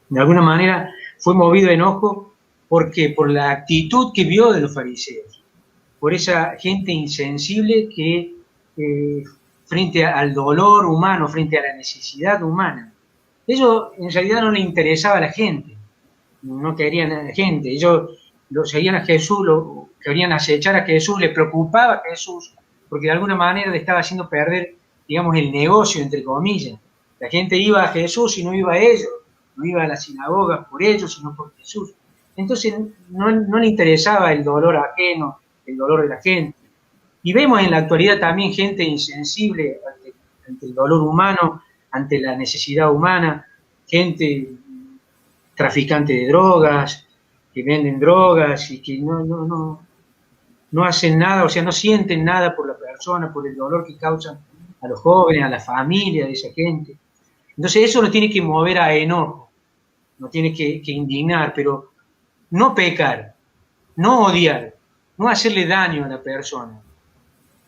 de alguna manera, fue movido a enojo porque por la actitud que vio de los fariseos, por esa gente insensible que frente al dolor humano, frente a la necesidad humana, ellos en realidad no les interesaba a la gente, no querían a la gente, ellos lo seguían a Jesús, lo querían acechar a Jesús, le preocupaba a Jesús, porque de alguna manera le estaba haciendo perder, digamos, el negocio, entre comillas. La gente iba a Jesús y no iba a ellos, no iba a la sinagoga por ellos, sino por Jesús. Entonces no le interesaba el dolor ajeno, el dolor de la gente. Y vemos en la actualidad también gente insensible ante el dolor humano, ante la necesidad humana, gente traficante de drogas, que venden drogas y que no hacen nada, o sea, no sienten nada por la persona, por el dolor que causan a los jóvenes, a la familia de esa gente. Entonces eso nos tiene que mover a enojo, nos tiene que indignar, pero no pecar, no odiar, no hacerle daño a la persona.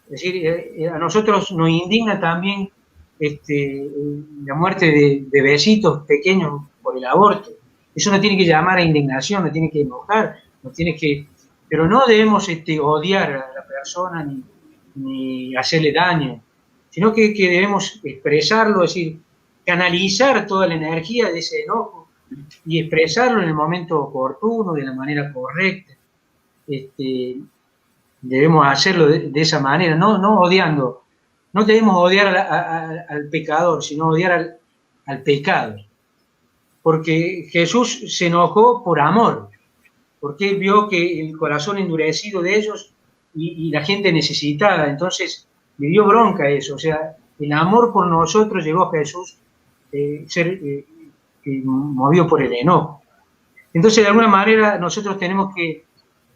Es decir, a nosotros nos indigna también la muerte de bebecitos pequeños por el aborto. Eso nos tiene que llamar a indignación, nos tiene que enojar, pero no debemos odiar a la persona ni hacerle daño, sino que debemos expresarlo, es decir, canalizar toda la energía de ese enojo y expresarlo en el momento oportuno, de la manera correcta. Debemos hacerlo de esa manera, no odiando. No debemos odiar al pecador, sino odiar al pecado. Porque Jesús se enojó por amor, porque él vio que el corazón endurecido de ellos y la gente necesitada, entonces le dio bronca eso. O sea, el amor por nosotros llevó a Jesús ser movido por el enojo. Entonces, de alguna manera, nosotros tenemos que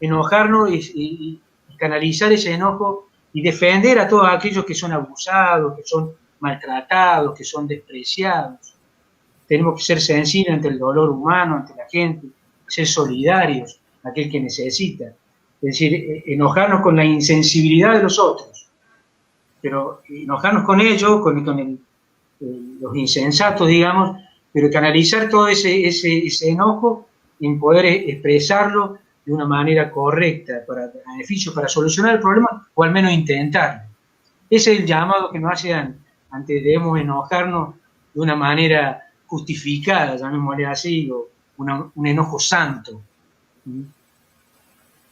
enojarnos y canalizar ese enojo y defender a todos aquellos que son abusados, que son maltratados, que son despreciados. Tenemos que ser sensibles ante el dolor humano, ante la gente, ser solidarios a aquel que necesita. Es decir, enojarnos con la insensibilidad de los otros, pero enojarnos con ellos, con los insensatos, digamos, pero canalizar todo ese enojo en poder expresarlo de una manera correcta, para beneficio, para solucionar el problema, o al menos intentarlo. Ese es el llamado que nos hacen antes. Debemos enojarnos de una manera justificada, llamémosle así, o un enojo santo.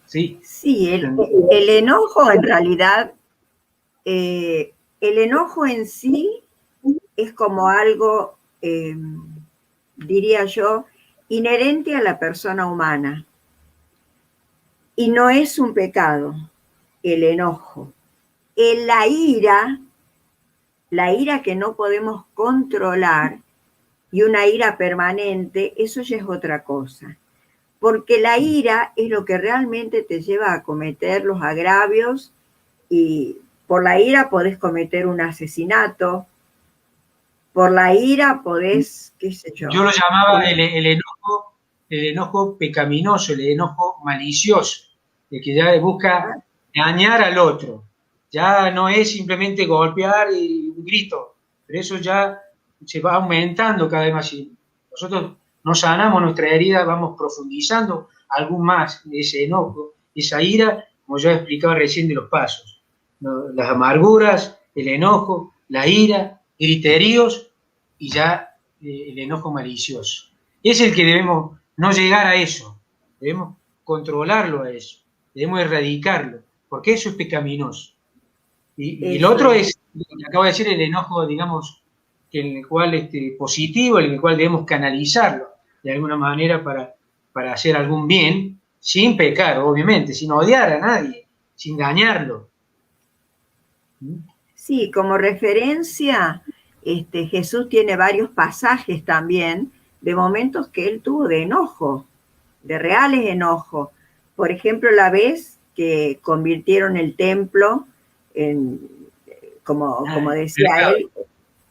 ¿Sí? Sí, el enojo en realidad, el enojo en sí es como algo, diría yo, inherente a la persona humana. Y no es un pecado el enojo. La ira que no podemos controlar y una ira permanente, eso ya es otra cosa. Porque la ira es lo que realmente te lleva a cometer los agravios, y por la ira podés cometer un asesinato, por la ira podés, qué sé yo. Yo lo llamaba el enojo pecaminoso, el enojo malicioso, el que ya busca dañar al otro. Ya no es simplemente golpear y un grito, pero eso ya se va aumentando cada vez más. Si nosotros no sanamos nuestra herida, vamos profundizando algún más ese enojo, esa ira, como yo he explicado recién de los pasos. Las amarguras, el enojo, la ira, griteríos y ya el enojo malicioso. Es el que debemos no llegar a eso, debemos controlarlo a eso, debemos erradicarlo, porque eso es pecaminoso. Y el otro es, acabo de decir, el enojo, digamos, en el cual positivo, en el cual debemos canalizarlo de alguna manera para hacer algún bien, sin pecar, obviamente, sin odiar a nadie, sin dañarlo. Sí, como referencia, Jesús tiene varios pasajes también de momentos que él tuvo de enojo, de reales enojos. Por ejemplo, la vez que convirtieron el templo en, como decía él,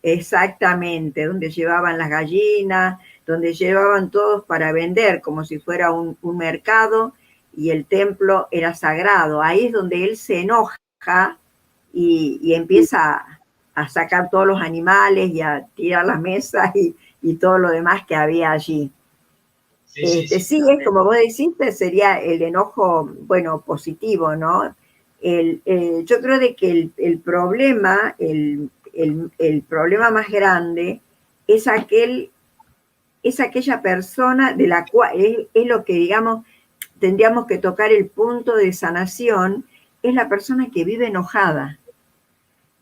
exactamente, donde llevaban las gallinas, donde llevaban todos para vender, como si fuera un mercado, y el templo era sagrado. Ahí es donde él se enoja y empieza a sacar todos los animales y a tirar las mesas y todo lo demás que había allí. Sí, es como vos dijiste, sería el enojo, bueno, positivo, ¿no? Yo creo de que el problema, el problema más grande es aquella persona de la cual es lo que, digamos, tendríamos que tocar el punto de sanación, es la persona que vive enojada.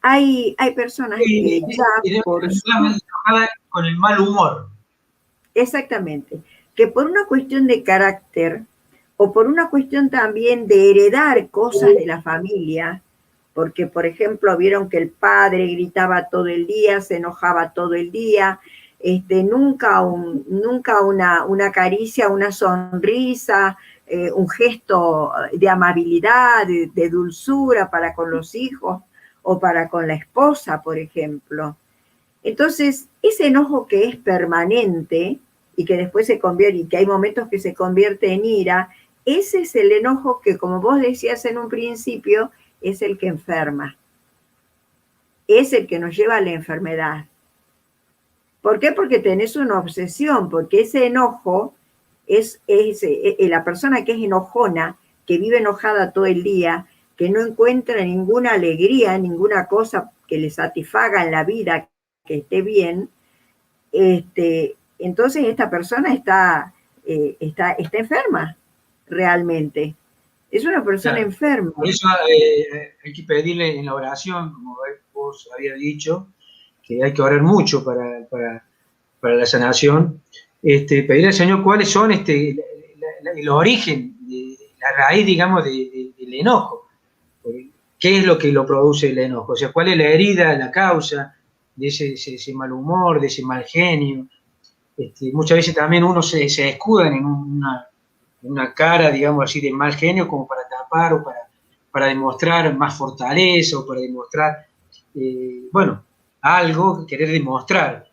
Hay personas que ya enojada con el mal humor. Exactamente, que por una cuestión de carácter o por una cuestión también de heredar cosas de la familia, porque, por ejemplo, vieron que el padre gritaba todo el día, se enojaba todo el día, nunca una caricia, una sonrisa, un gesto de amabilidad, de dulzura para con los hijos o para con la esposa, por ejemplo. Entonces, ese enojo que es permanente y que después se convierte, y que hay momentos que se convierte en ira, ese es el enojo que, como vos decías en un principio, es el que enferma. Es el que nos lleva a la enfermedad. ¿Por qué? Porque tenés una obsesión, porque ese enojo es la persona que es enojona, que vive enojada todo el día, que no encuentra ninguna alegría, ninguna cosa que le satisfaga en la vida, que esté bien, entonces esta persona está enferma, realmente. Es una persona enferma. Por eso hay que pedirle en la oración, como vos habías dicho, que hay que orar mucho para la sanación, pedirle al Señor cuáles son el origen, la raíz, digamos, del enojo. ¿Qué es lo que lo produce el enojo? O sea, ¿cuál es la herida, la causa de ese mal humor, de ese mal genio? Muchas veces también uno se escuda en una cara, digamos así, de mal genio como para tapar o para demostrar más fortaleza o para demostrar, algo, querer demostrar.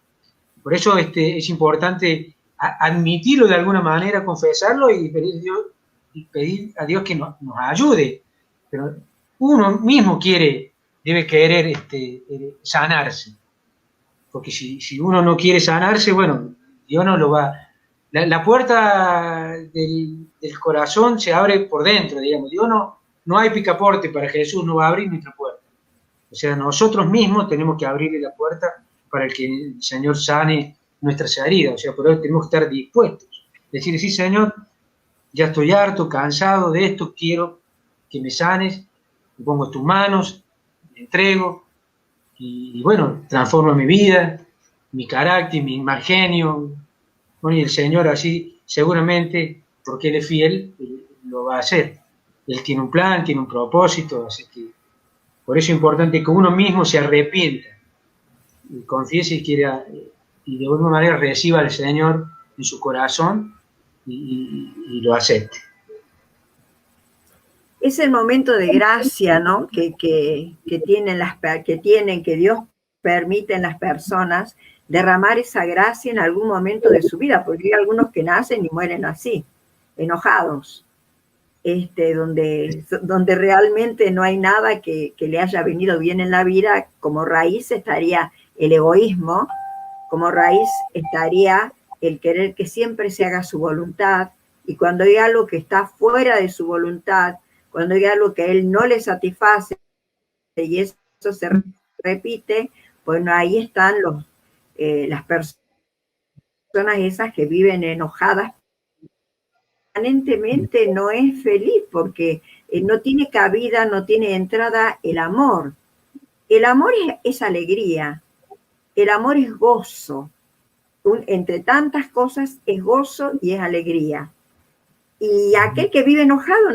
Por eso es importante admitirlo de alguna manera, confesarlo y pedir a Dios que nos ayude. Pero uno mismo debe querer sanarse. Porque si uno no quiere sanarse, bueno, Dios no lo va. La puerta del corazón se abre por dentro, digamos. Dios no hay picaporte para Jesús, no va a abrir nuestra puerta. O sea, nosotros mismos tenemos que abrirle la puerta para que el Señor sane nuestras heridas. O sea, por eso tenemos que estar dispuestos. Decir, sí, Señor, ya estoy harto, cansado de esto, quiero que me sanes, me pongo en tus manos, me entrego, y bueno, transforma mi vida, mi carácter, mi mal genio. Bueno, y el Señor así, seguramente, porque Él es fiel, lo va a hacer. Él tiene un plan, tiene un propósito, así que por eso es importante que uno mismo se arrepienta, y confiese y de alguna manera reciba al Señor en su corazón y lo acepte. Es el momento de gracia, ¿no? Que Dios permite en las personas derramar esa gracia en algún momento de su vida, porque hay algunos que nacen y mueren así, enojados, donde realmente no hay nada que le haya venido bien en la vida. Como raíz estaría el egoísmo, como raíz estaría el querer que siempre se haga su voluntad, y cuando hay algo que está fuera de su voluntad, cuando hay algo que a él no le satisface y eso se repite, bueno, ahí están las personas esas que viven enojadas. Permanentemente no es feliz porque no tiene cabida, no tiene entrada el amor. El amor es alegría, el amor es gozo. Entre tantas cosas es gozo y es alegría. Y aquel que vive enojado,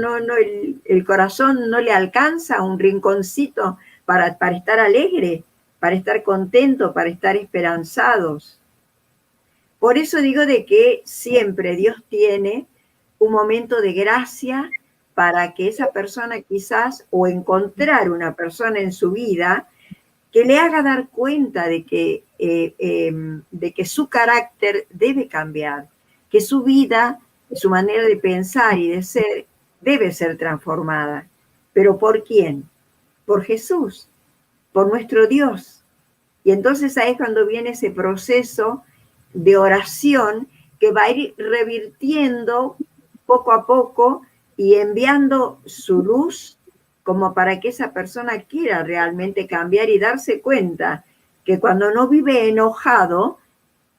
el corazón no le alcanza un rinconcito para estar alegre, para estar contento, para estar esperanzados. Por eso digo de que siempre Dios tiene un momento de gracia para que esa persona quizás, o encontrar una persona en su vida que le haga dar cuenta de que su carácter debe cambiar, que su vida, su manera de pensar y de ser debe ser transformada. ¿Pero por quién? Por Jesús, por nuestro Dios. Y entonces ahí es cuando viene ese proceso de oración que va a ir revirtiendo poco a poco y enviando su luz como para que esa persona quiera realmente cambiar y darse cuenta que cuando no vive enojado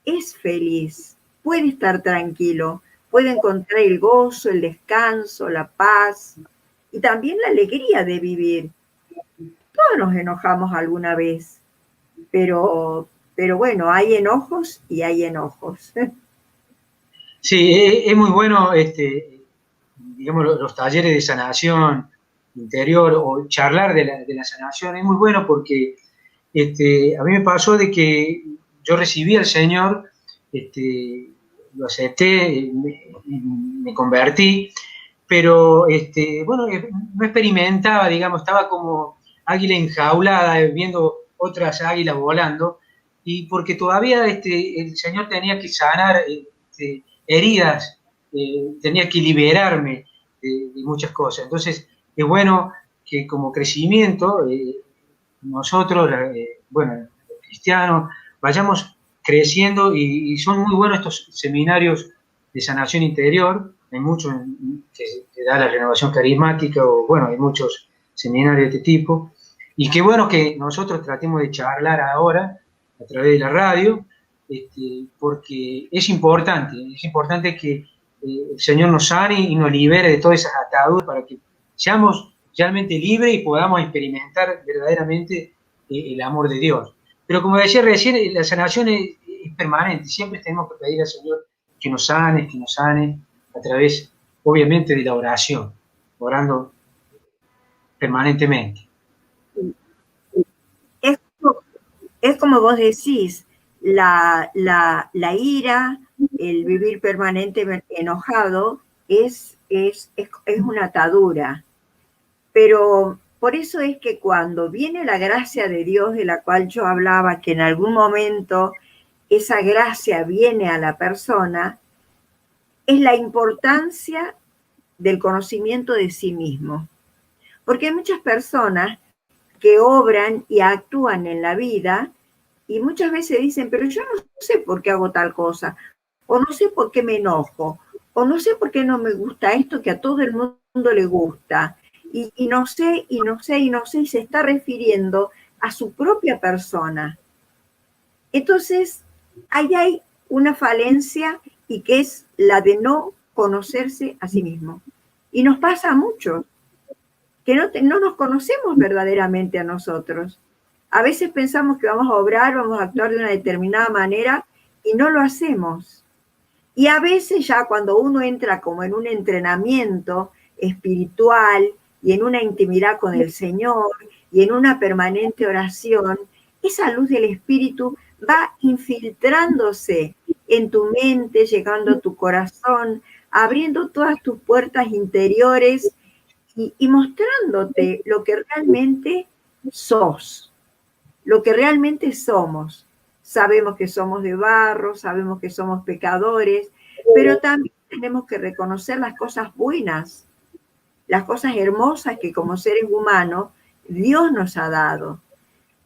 es feliz, puede estar tranquilo, puede encontrar el gozo, el descanso, la paz y también la alegría de vivir. Todos nos enojamos alguna vez, pero bueno, hay enojos y hay enojos. Sí, es muy bueno, digamos, los talleres de sanación interior o charlar de la sanación es muy bueno porque a mí me pasó de que yo recibí al Señor, lo acepté, me convertí, pero bueno, no experimentaba, digamos, estaba como águila enjaulada, viendo otras águilas volando, y porque todavía el Señor tenía que sanar heridas, tenía que liberarme de muchas cosas. Entonces, es bueno que como crecimiento, nosotros, bueno, los cristianos, vayamos creciendo y son muy buenos estos seminarios de sanación interior. Hay muchos que da la renovación carismática, o bueno, hay muchos seminarios de este tipo. Y qué bueno que nosotros tratemos de charlar ahora a través de la radio, porque es importante que el Señor nos sane y nos libere de todas esas ataduras para que seamos realmente libres y podamos experimentar verdaderamente el amor de Dios. Pero como decía recién, la sanación es permanente, siempre tenemos que pedir al Señor que nos sane a través, obviamente, de la oración, orando permanentemente. Es como vos decís, la ira, el vivir permanentemente enojado es una atadura. Pero por eso es que cuando viene la gracia de Dios de la cual yo hablaba, que en algún momento esa gracia viene a la persona, es la importancia del conocimiento de sí mismo. Porque hay muchas personas que obran y actúan en la vida y muchas veces dicen, pero yo no sé por qué hago tal cosa, o no sé por qué me enojo, o no sé por qué no me gusta esto que a todo el mundo le gusta, y no sé, y se está refiriendo a su propia persona. Entonces, ahí hay una falencia y que es la de no conocerse a sí mismo. Y nos pasa mucho, que no nos conocemos verdaderamente a nosotros. A veces pensamos que vamos a obrar, vamos a actuar de una determinada manera y no lo hacemos. Y a veces ya cuando uno entra como en un entrenamiento espiritual y en una intimidad con el Señor y en una permanente oración, esa luz del Espíritu va infiltrándose en tu mente, llegando a tu corazón, abriendo todas tus puertas interiores y mostrándote lo que realmente sos, lo que realmente somos. Sabemos que somos de barro, sabemos que somos pecadores, pero también tenemos que reconocer las cosas buenas, las cosas hermosas que como seres humanos Dios nos ha dado.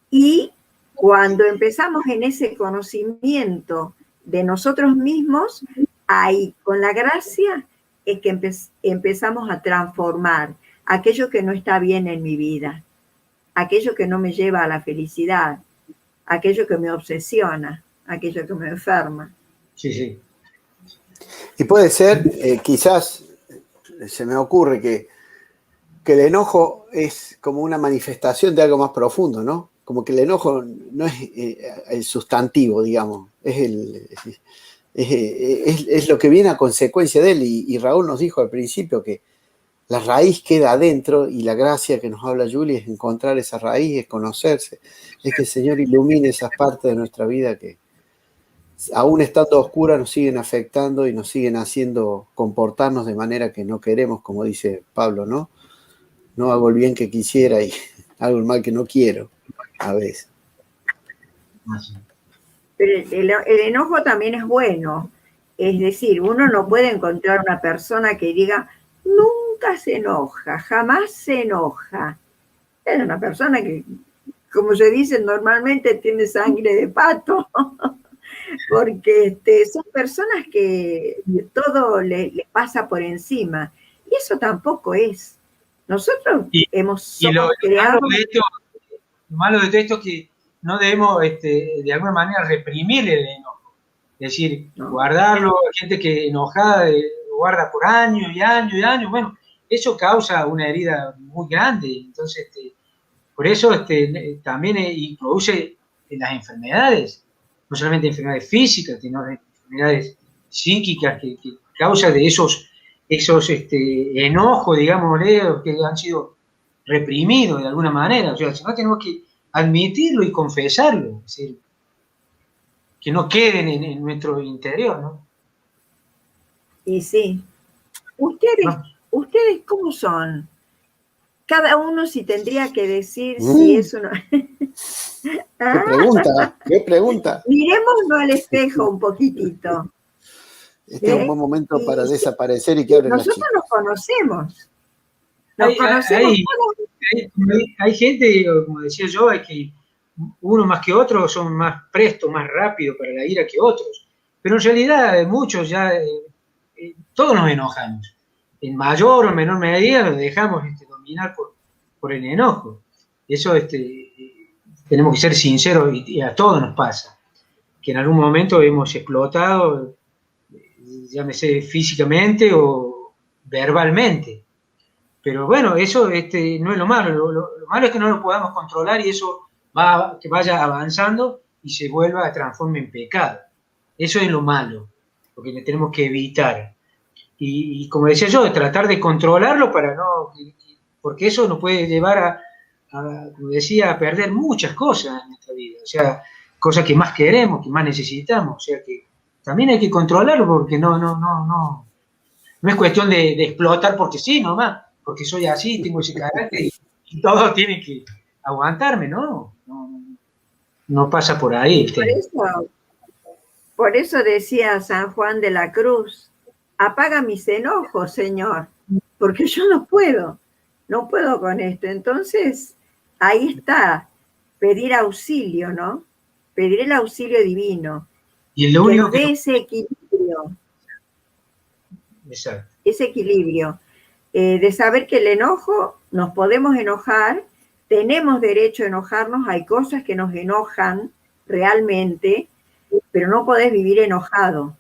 Y cuando empezamos en ese conocimiento de nosotros mismos, ahí con la gracia es que empezamos a transformar aquello que no está bien en mi vida, aquello que no me lleva a la felicidad, aquello que me obsesiona, aquello que me enferma. Sí, sí. Y puede ser, quizás se me ocurre que el enojo es como una manifestación de algo más profundo, ¿no? Como que el enojo no es el sustantivo, digamos, es lo que viene a consecuencia de él. Y Raúl nos dijo al principio que la raíz queda adentro y la gracia que nos habla Julie es encontrar esa raíz, es conocerse, es que el Señor ilumine esas partes de nuestra vida que aún estando oscuras nos siguen afectando y nos siguen haciendo comportarnos de manera que no queremos, como dice Pablo, ¿no? No hago el bien que quisiera y hago el mal que no quiero, a veces. Pero el enojo también es bueno. Es decir, uno no puede encontrar una persona que diga, nunca se enoja, jamás se enoja. Es una persona que, como se dice, normalmente tiene sangre de pato, porque son personas que todo le pasa por encima. Y eso tampoco es. Nosotros somos creados. Lo malo de esto es que no debemos, de alguna manera, reprimir el enojo. Es decir, guardarlo. Hay gente que enojada lo guarda por años y años y años. Bueno, eso causa una herida muy grande. Entonces, por eso también introduce las enfermedades, no solamente enfermedades físicas, sino enfermedades psíquicas que causa de esos esos enojos, digámosle, que han sido reprimidos de alguna manera. O sea, no tenemos que admitirlo y confesarlo, es decir, que no queden en nuestro interior, ¿no? Y sí. ¿Ustedes cómo son? Cada uno si tendría que decir si es uno. ¿Qué pregunta? Mirémonos al espejo un poquitito. Este es un buen momento para desaparecer y que hablen las Nosotros chicas. nos conocemos. Hay gente, como decía yo, hay que uno más que otro son más prestos, más rápidos para la ira que otros. Pero en realidad muchos ya, todos nos enojamos. En mayor o menor medida nos dejamos dominar por el enojo. Eso tenemos que ser sinceros y a todos nos pasa. Que en algún momento hemos explotado, llámese físicamente o verbalmente. Pero bueno, eso no es lo malo. Lo malo es que no lo podamos controlar y eso que vaya avanzando y se vuelva a transformar en pecado. Eso es lo malo, porque le tenemos que evitar. Y como decía yo, tratar de controlarlo para no... Porque eso nos puede llevar como decía, a perder muchas cosas en nuestra vida. O sea, cosas que más queremos, que más necesitamos. O sea que también hay que controlarlo porque no es cuestión de explotar porque sí, nomás. Porque soy así, tengo ese carácter y todo tiene que aguantarme, ¿no? No pasa por ahí. Por eso decía San Juan de la Cruz, apaga mis enojos, Señor, porque yo no puedo con esto. Entonces, ahí está, pedir auxilio, ¿no? Pedir el auxilio divino. Y lo único que ese equilibrio. Exacto. Ese equilibrio. De saber que el enojo, nos podemos enojar, tenemos derecho a enojarnos, hay cosas que nos enojan realmente, pero no podés vivir enojado.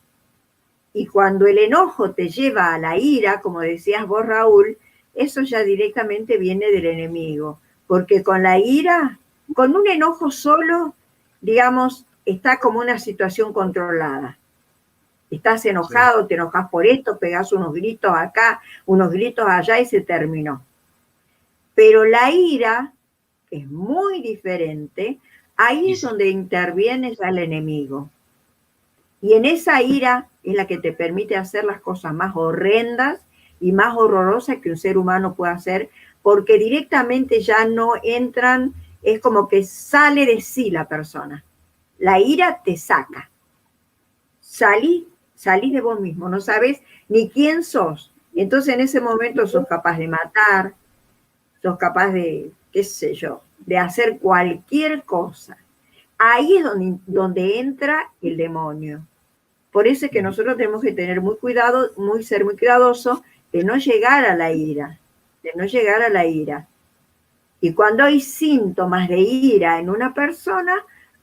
Y cuando el enojo te lleva a la ira, como decías vos, Raúl, eso ya directamente viene del enemigo, porque con la ira, con un enojo solo, digamos, está como una situación controlada. Estás enojado, sí. Te enojas por esto, pegás unos gritos acá, unos gritos allá y se terminó. Pero la ira, que es muy diferente, ahí es donde interviene ya el enemigo. Y en esa ira es la que te permite hacer las cosas más horrendas y más horrorosas que un ser humano puede hacer, porque directamente ya no entran, es como que sale de sí la persona. La ira te saca. Salís de vos mismo, no sabes ni quién sos. Entonces en ese momento sos capaz de matar, sos capaz de, qué sé yo, de hacer cualquier cosa. Ahí es donde entra el demonio. Por eso es que nosotros tenemos que tener ser muy cuidadosos de no llegar a la ira, Y cuando hay síntomas de ira en una persona,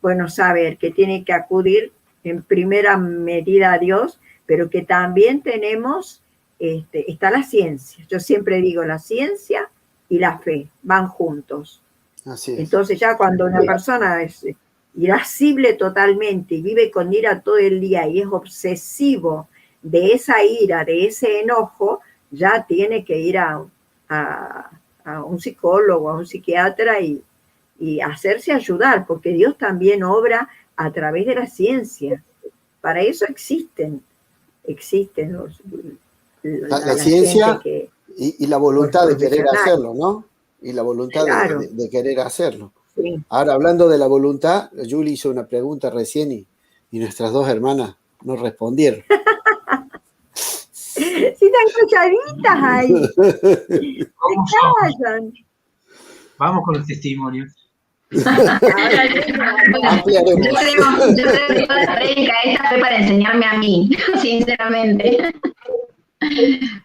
bueno, saber que tiene que acudir en primera medida a Dios, pero que también tenemos, está la ciencia. Yo siempre digo, la ciencia y la fe van juntos. Así es. Entonces ya cuando una persona es irascible totalmente y vive con ira todo el día y es obsesivo de esa ira, de ese enojo, ya tiene que ir a un psicólogo, a un psiquiatra y hacerse ayudar, porque Dios también obra a través de la ciencia. Para eso existen la ciencia y la voluntad de querer hacerlo, ¿no? Y la voluntad claro. de querer hacerlo. Sí. Ahora, hablando de la voluntad, Juli hizo una pregunta recién y nuestras dos hermanas no respondieron. Sí, están calladitas ahí. Vamos con los testimonios. Yo creo que la prédica esta fue para enseñarme a mí, sinceramente.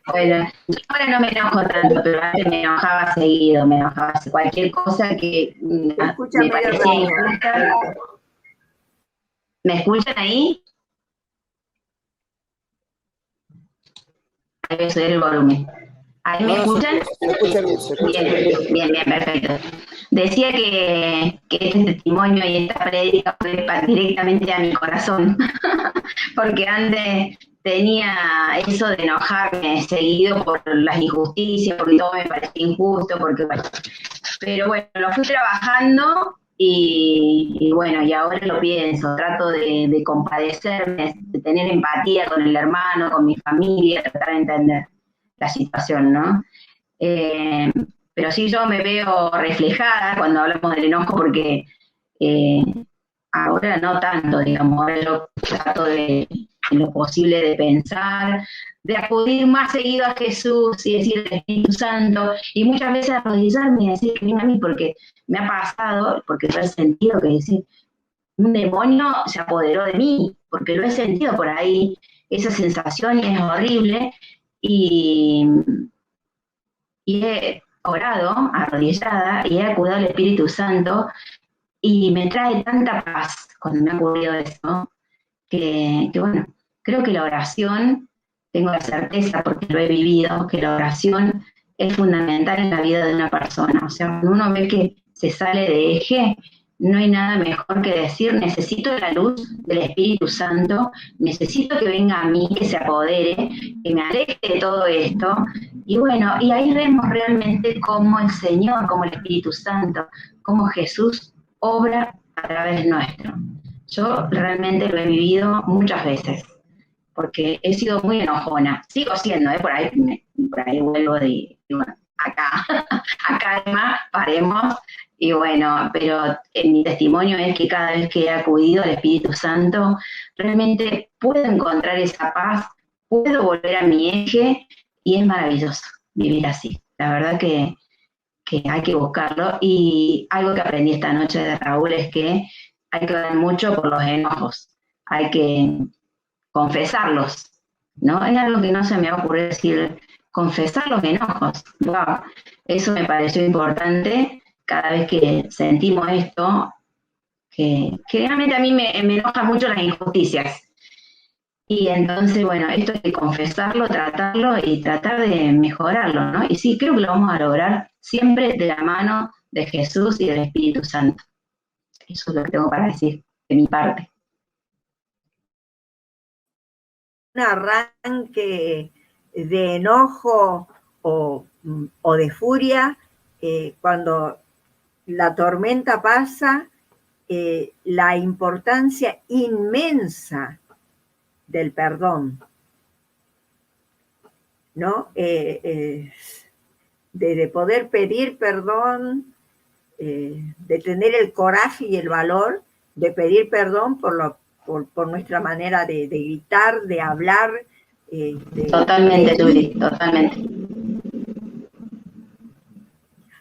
Bueno, yo ahora no me enojo tanto, pero antes me enojaba seguido, me enojaba cualquier cosa que me parecía injusta. ¿Me escuchan ahí? Ahí voy a subir el volumen. ¿Ahí me escuchan? Se escucha bien. Bien, perfecto. Decía que este testimonio y esta prédica fue directamente a mi corazón, porque antes tenía eso de enojarme seguido por las injusticias, porque todo me parecía injusto, porque bueno. Pero bueno, lo fui trabajando y bueno, y ahora lo pienso, trato de compadecerme, de tener empatía con el hermano, con mi familia, tratar de entender la situación, ¿no? Pero sí yo me veo reflejada cuando hablamos del enojo porque ahora no tanto, digamos, ahora yo trato de, en lo posible de pensar, de acudir más seguido a Jesús y decir el Espíritu Santo, y muchas veces arrodillarme y decir que venga a mí, porque me ha pasado, porque yo he sentido que decir, un demonio se apoderó de mí, porque lo he sentido por ahí, esa sensación y es horrible, y, y he orado arrodillada y he acudido al Espíritu Santo y me trae tanta paz cuando me ha ocurrido eso, que bueno, creo que la oración, tengo la certeza porque lo he vivido, que la oración es fundamental en la vida de una persona. O sea, cuando uno ve que se sale de eje, no hay nada mejor que decir, necesito la luz del Espíritu Santo, necesito que venga a mí, que se apodere, que me aleje de todo esto. Y bueno, y ahí vemos realmente cómo el Señor, cómo el Espíritu Santo, cómo Jesús obra a través nuestro. Yo realmente lo he vivido muchas veces, porque he sido muy enojona. Sigo siendo, por ahí vuelvo de, bueno, acá además, paremos. Y bueno, pero en mi testimonio es que cada vez que he acudido al Espíritu Santo, realmente puedo encontrar esa paz, puedo volver a mi eje y es maravilloso vivir así. La verdad que hay que buscarlo. Y algo que aprendí esta noche de Raúl es que hay que orar mucho por los enojos, hay que confesarlos, ¿no? Es algo que no se me ha ocurrido decir, confesar los enojos. Wow, eso me pareció importante cada vez que sentimos esto, que realmente a mí me enojan mucho las injusticias. Y entonces, bueno, esto hay que confesarlo, tratarlo y tratar de mejorarlo, ¿no? Y sí, creo que lo vamos a lograr siempre de la mano de Jesús y del Espíritu Santo. Eso es lo que tengo para decir de mi parte. Un arranque de enojo o de furia, cuando la tormenta pasa, la importancia inmensa del perdón, ¿no? De poder pedir perdón, de tener el coraje y el valor de pedir perdón por nuestra manera de gritar, de hablar. Totalmente, Juli, totalmente.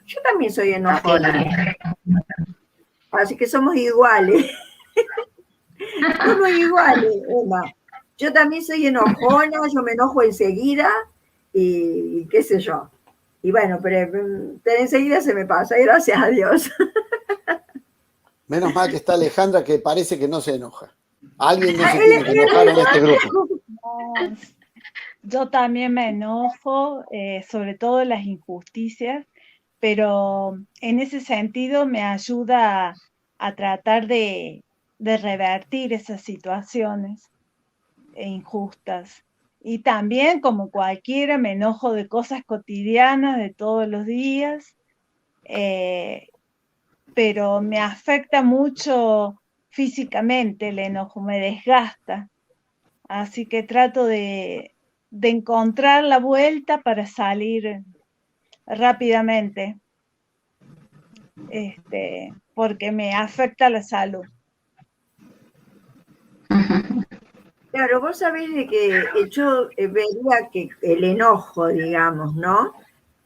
Yo también soy enojona, así que somos iguales. Somos iguales, Emma. Yo también soy enojona, yo me enojo enseguida y qué sé yo. Y bueno, pero enseguida se me pasa, gracias a Dios. Menos mal que está Alejandra, que parece que no se enoja. Alguien no se tiene que enojar en este grupo. No, yo también me enojo, sobre todo las injusticias, pero en ese sentido me ayuda a tratar de revertir esas situaciones injustas. Y también, como cualquiera, me enojo de cosas cotidianas de todos los días, pero me afecta mucho físicamente el enojo, me desgasta. Así que trato de encontrar la vuelta para salir rápidamente, porque me afecta la salud. Claro, vos sabés de que yo vería que el enojo, digamos, ¿no?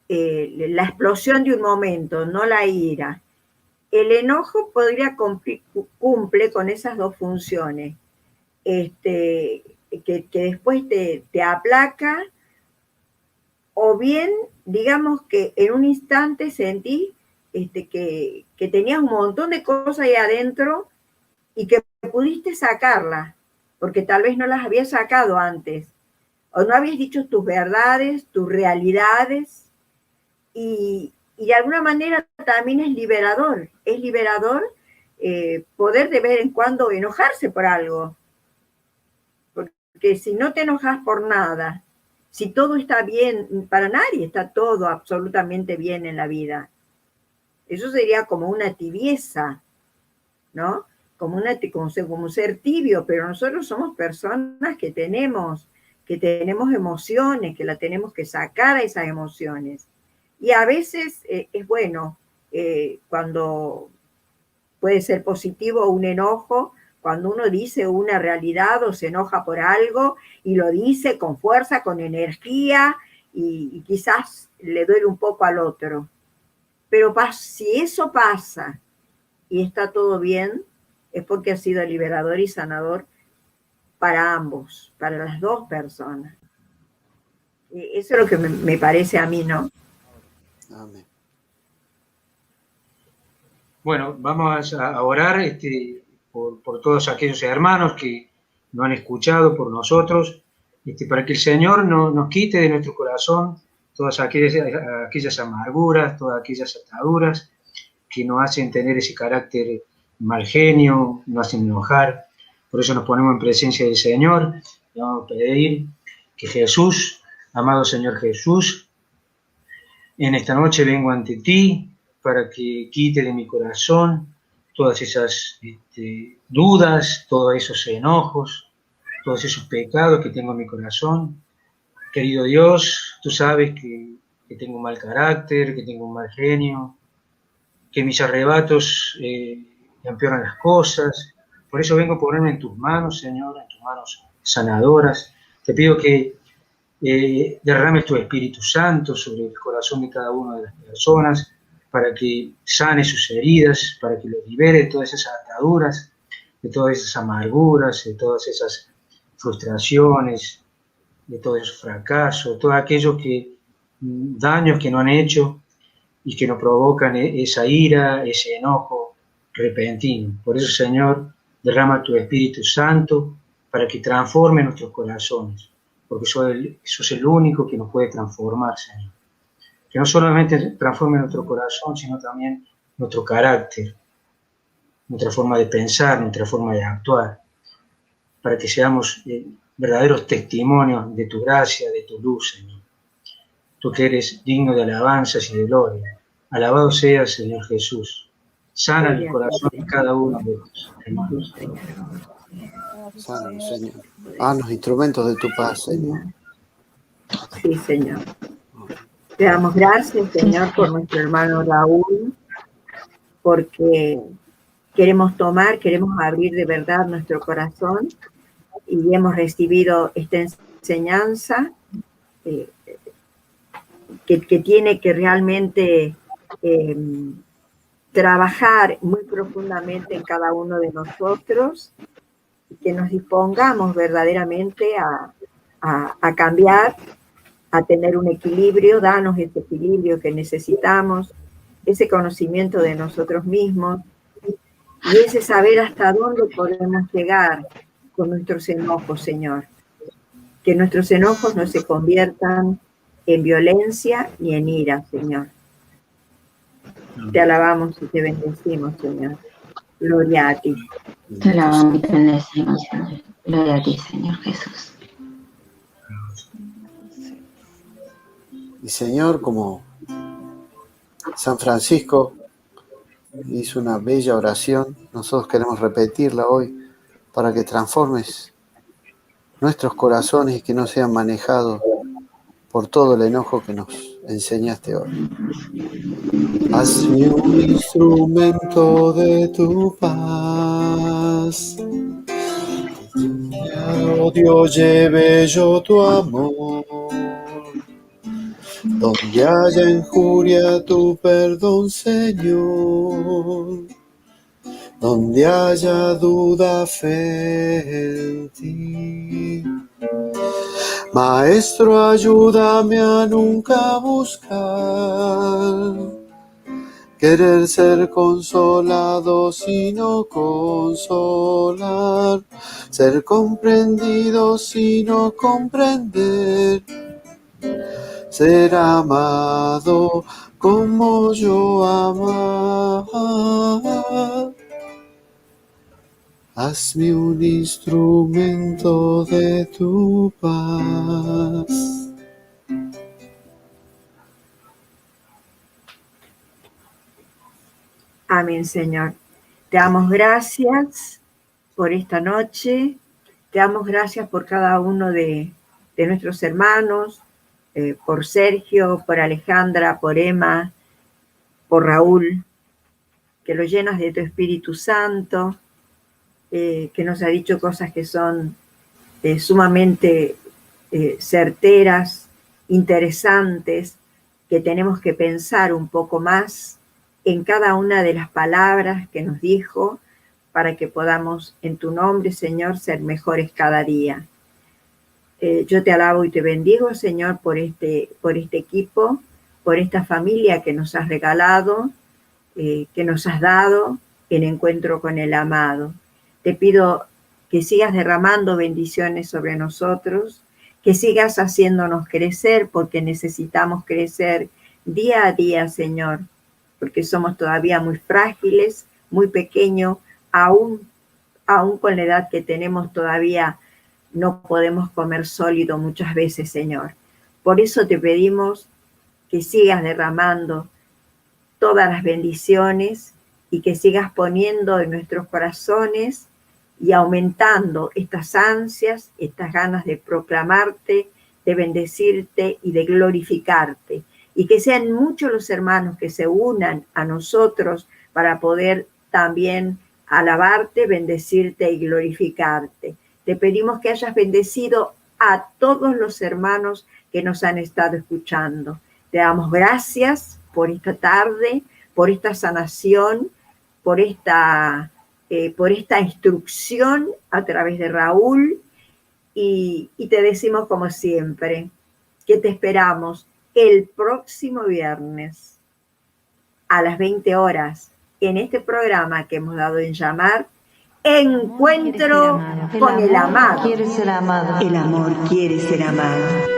La explosión de un momento, no la ira. El enojo cumple con esas dos funciones. Que después te aplaca, o bien, digamos que en un instante sentís que tenías un montón de cosas ahí adentro y que pudiste sacarlas, porque tal vez no las habías sacado antes, o no habías dicho tus verdades, tus realidades, y de alguna manera también es liberador poder de vez en cuando enojarse por algo, porque Porque si no te enojas por nada, si todo está bien, para nadie está todo absolutamente bien en la vida. Eso sería como una tibieza, ¿no? Como un ser tibio, pero nosotros somos personas que tenemos emociones, que la tenemos que sacar a esas emociones. Y a veces es bueno cuando puede ser positivo un enojo, cuando uno dice una realidad o se enoja por algo y lo dice con fuerza, con energía y quizás le duele un poco al otro. Pero si eso pasa y está todo bien, es porque ha sido liberador y sanador para ambos, para las dos personas. Eso es lo que me parece a mí, ¿no? Amén. Bueno, vamos a orar por todos aquellos hermanos que nos han escuchado, por nosotros, para que el Señor nos quite de nuestro corazón todas aquellas amarguras, todas aquellas ataduras que nos hacen tener ese carácter mal genio, nos hacen enojar. Por eso nos ponemos en presencia del Señor y vamos a pedir que Jesús, amado Señor Jesús, en esta noche vengo ante ti para que quite de mi corazón todas esas dudas, todos esos enojos, todos esos pecados que tengo en mi corazón. Querido Dios, tú sabes que tengo un mal carácter, que tengo un mal genio, que mis arrebatos empeoran las cosas. Por eso vengo a ponerme en tus manos, Señor, en tus manos sanadoras. Te pido que derrames tu Espíritu Santo sobre el corazón de cada una de las personas, para que sane sus heridas, para que los libere de todas esas ataduras, de todas esas amarguras, de todas esas frustraciones, de todos esos fracasos, todo aquello daños que no han hecho y que nos provocan esa ira, ese enojo repentino. Por eso, Señor, derrama tu Espíritu Santo para que transforme nuestros corazones, porque sos el único que nos puede transformar, Señor. Que no solamente transforme nuestro corazón, sino también nuestro carácter, nuestra forma de pensar, nuestra forma de actuar, para que seamos verdaderos testimonios de tu gracia, de tu luz, Señor. Tú que eres digno de alabanzas y de gloria. Alabado seas, Señor Jesús. Sana el corazón de cada uno de los hermanos. Sana, Señor. Haznos instrumentos de tu paz, Señor. Sí, Señor. Te damos gracias, Señor, por nuestro hermano Raúl, porque queremos abrir de verdad nuestro corazón y hemos recibido esta enseñanza que tiene que realmente trabajar muy profundamente en cada uno de nosotros y que nos dispongamos verdaderamente a cambiar, a tener un equilibrio. Danos ese equilibrio que necesitamos, ese conocimiento de nosotros mismos y ese saber hasta dónde podemos llegar con nuestros enojos, Señor. Que nuestros enojos no se conviertan en violencia ni en ira, Señor. Te alabamos y te bendecimos, Señor. Gloria a ti. Te alabamos y te bendecimos, Señor. Gloria a ti, Señor Jesús. Y Señor, como San Francisco hizo una bella oración, nosotros queremos repetirla hoy para que transformes nuestros corazones y que no sean manejados por todo el enojo que nos enseñaste hoy. Hazme un instrumento de tu paz, a odio lleve yo tu amor. Donde haya injuria, tu perdón, Señor. Donde haya duda, fe en ti. Maestro, ayúdame a nunca buscar querer ser consolado, sino consolar. Ser comprendido, sino comprender. Ser amado como yo amar. hazme un instrumento de tu paz. Amén, Señor. Te damos gracias por esta noche. Te damos gracias por cada uno de nuestros hermanos, por Sergio, por Alejandra, por Emma, por Raúl, que lo llenas de tu Espíritu Santo, que nos ha dicho cosas que son sumamente certeras, interesantes, que tenemos que pensar un poco más en cada una de las palabras que nos dijo, para que podamos, en tu nombre, Señor, ser mejores cada día. Yo te alabo y te bendigo, Señor, por este equipo, por esta familia que nos has regalado, que nos has dado en encuentro con el amado. Te pido que sigas derramando bendiciones sobre nosotros, que sigas haciéndonos crecer, porque necesitamos crecer día a día, Señor, porque somos todavía muy frágiles, muy pequeños, aún con la edad que tenemos todavía no podemos comer sólido muchas veces, Señor. Por eso te pedimos que sigas derramando todas las bendiciones y que sigas poniendo en nuestros corazones y aumentando estas ansias, estas ganas de proclamarte, de bendecirte y de glorificarte. Y que sean muchos los hermanos que se unan a nosotros para poder también alabarte, bendecirte y glorificarte. Te pedimos que hayas bendecido a todos los hermanos que nos han estado escuchando. Te damos gracias por esta tarde, por esta sanación, por esta instrucción a través de Raúl, y te decimos como siempre que te esperamos el próximo viernes a las 20 horas en este programa que hemos dado en llamar Encuentro con el Amado. Quiere ser amado. El amor quiere ser amado.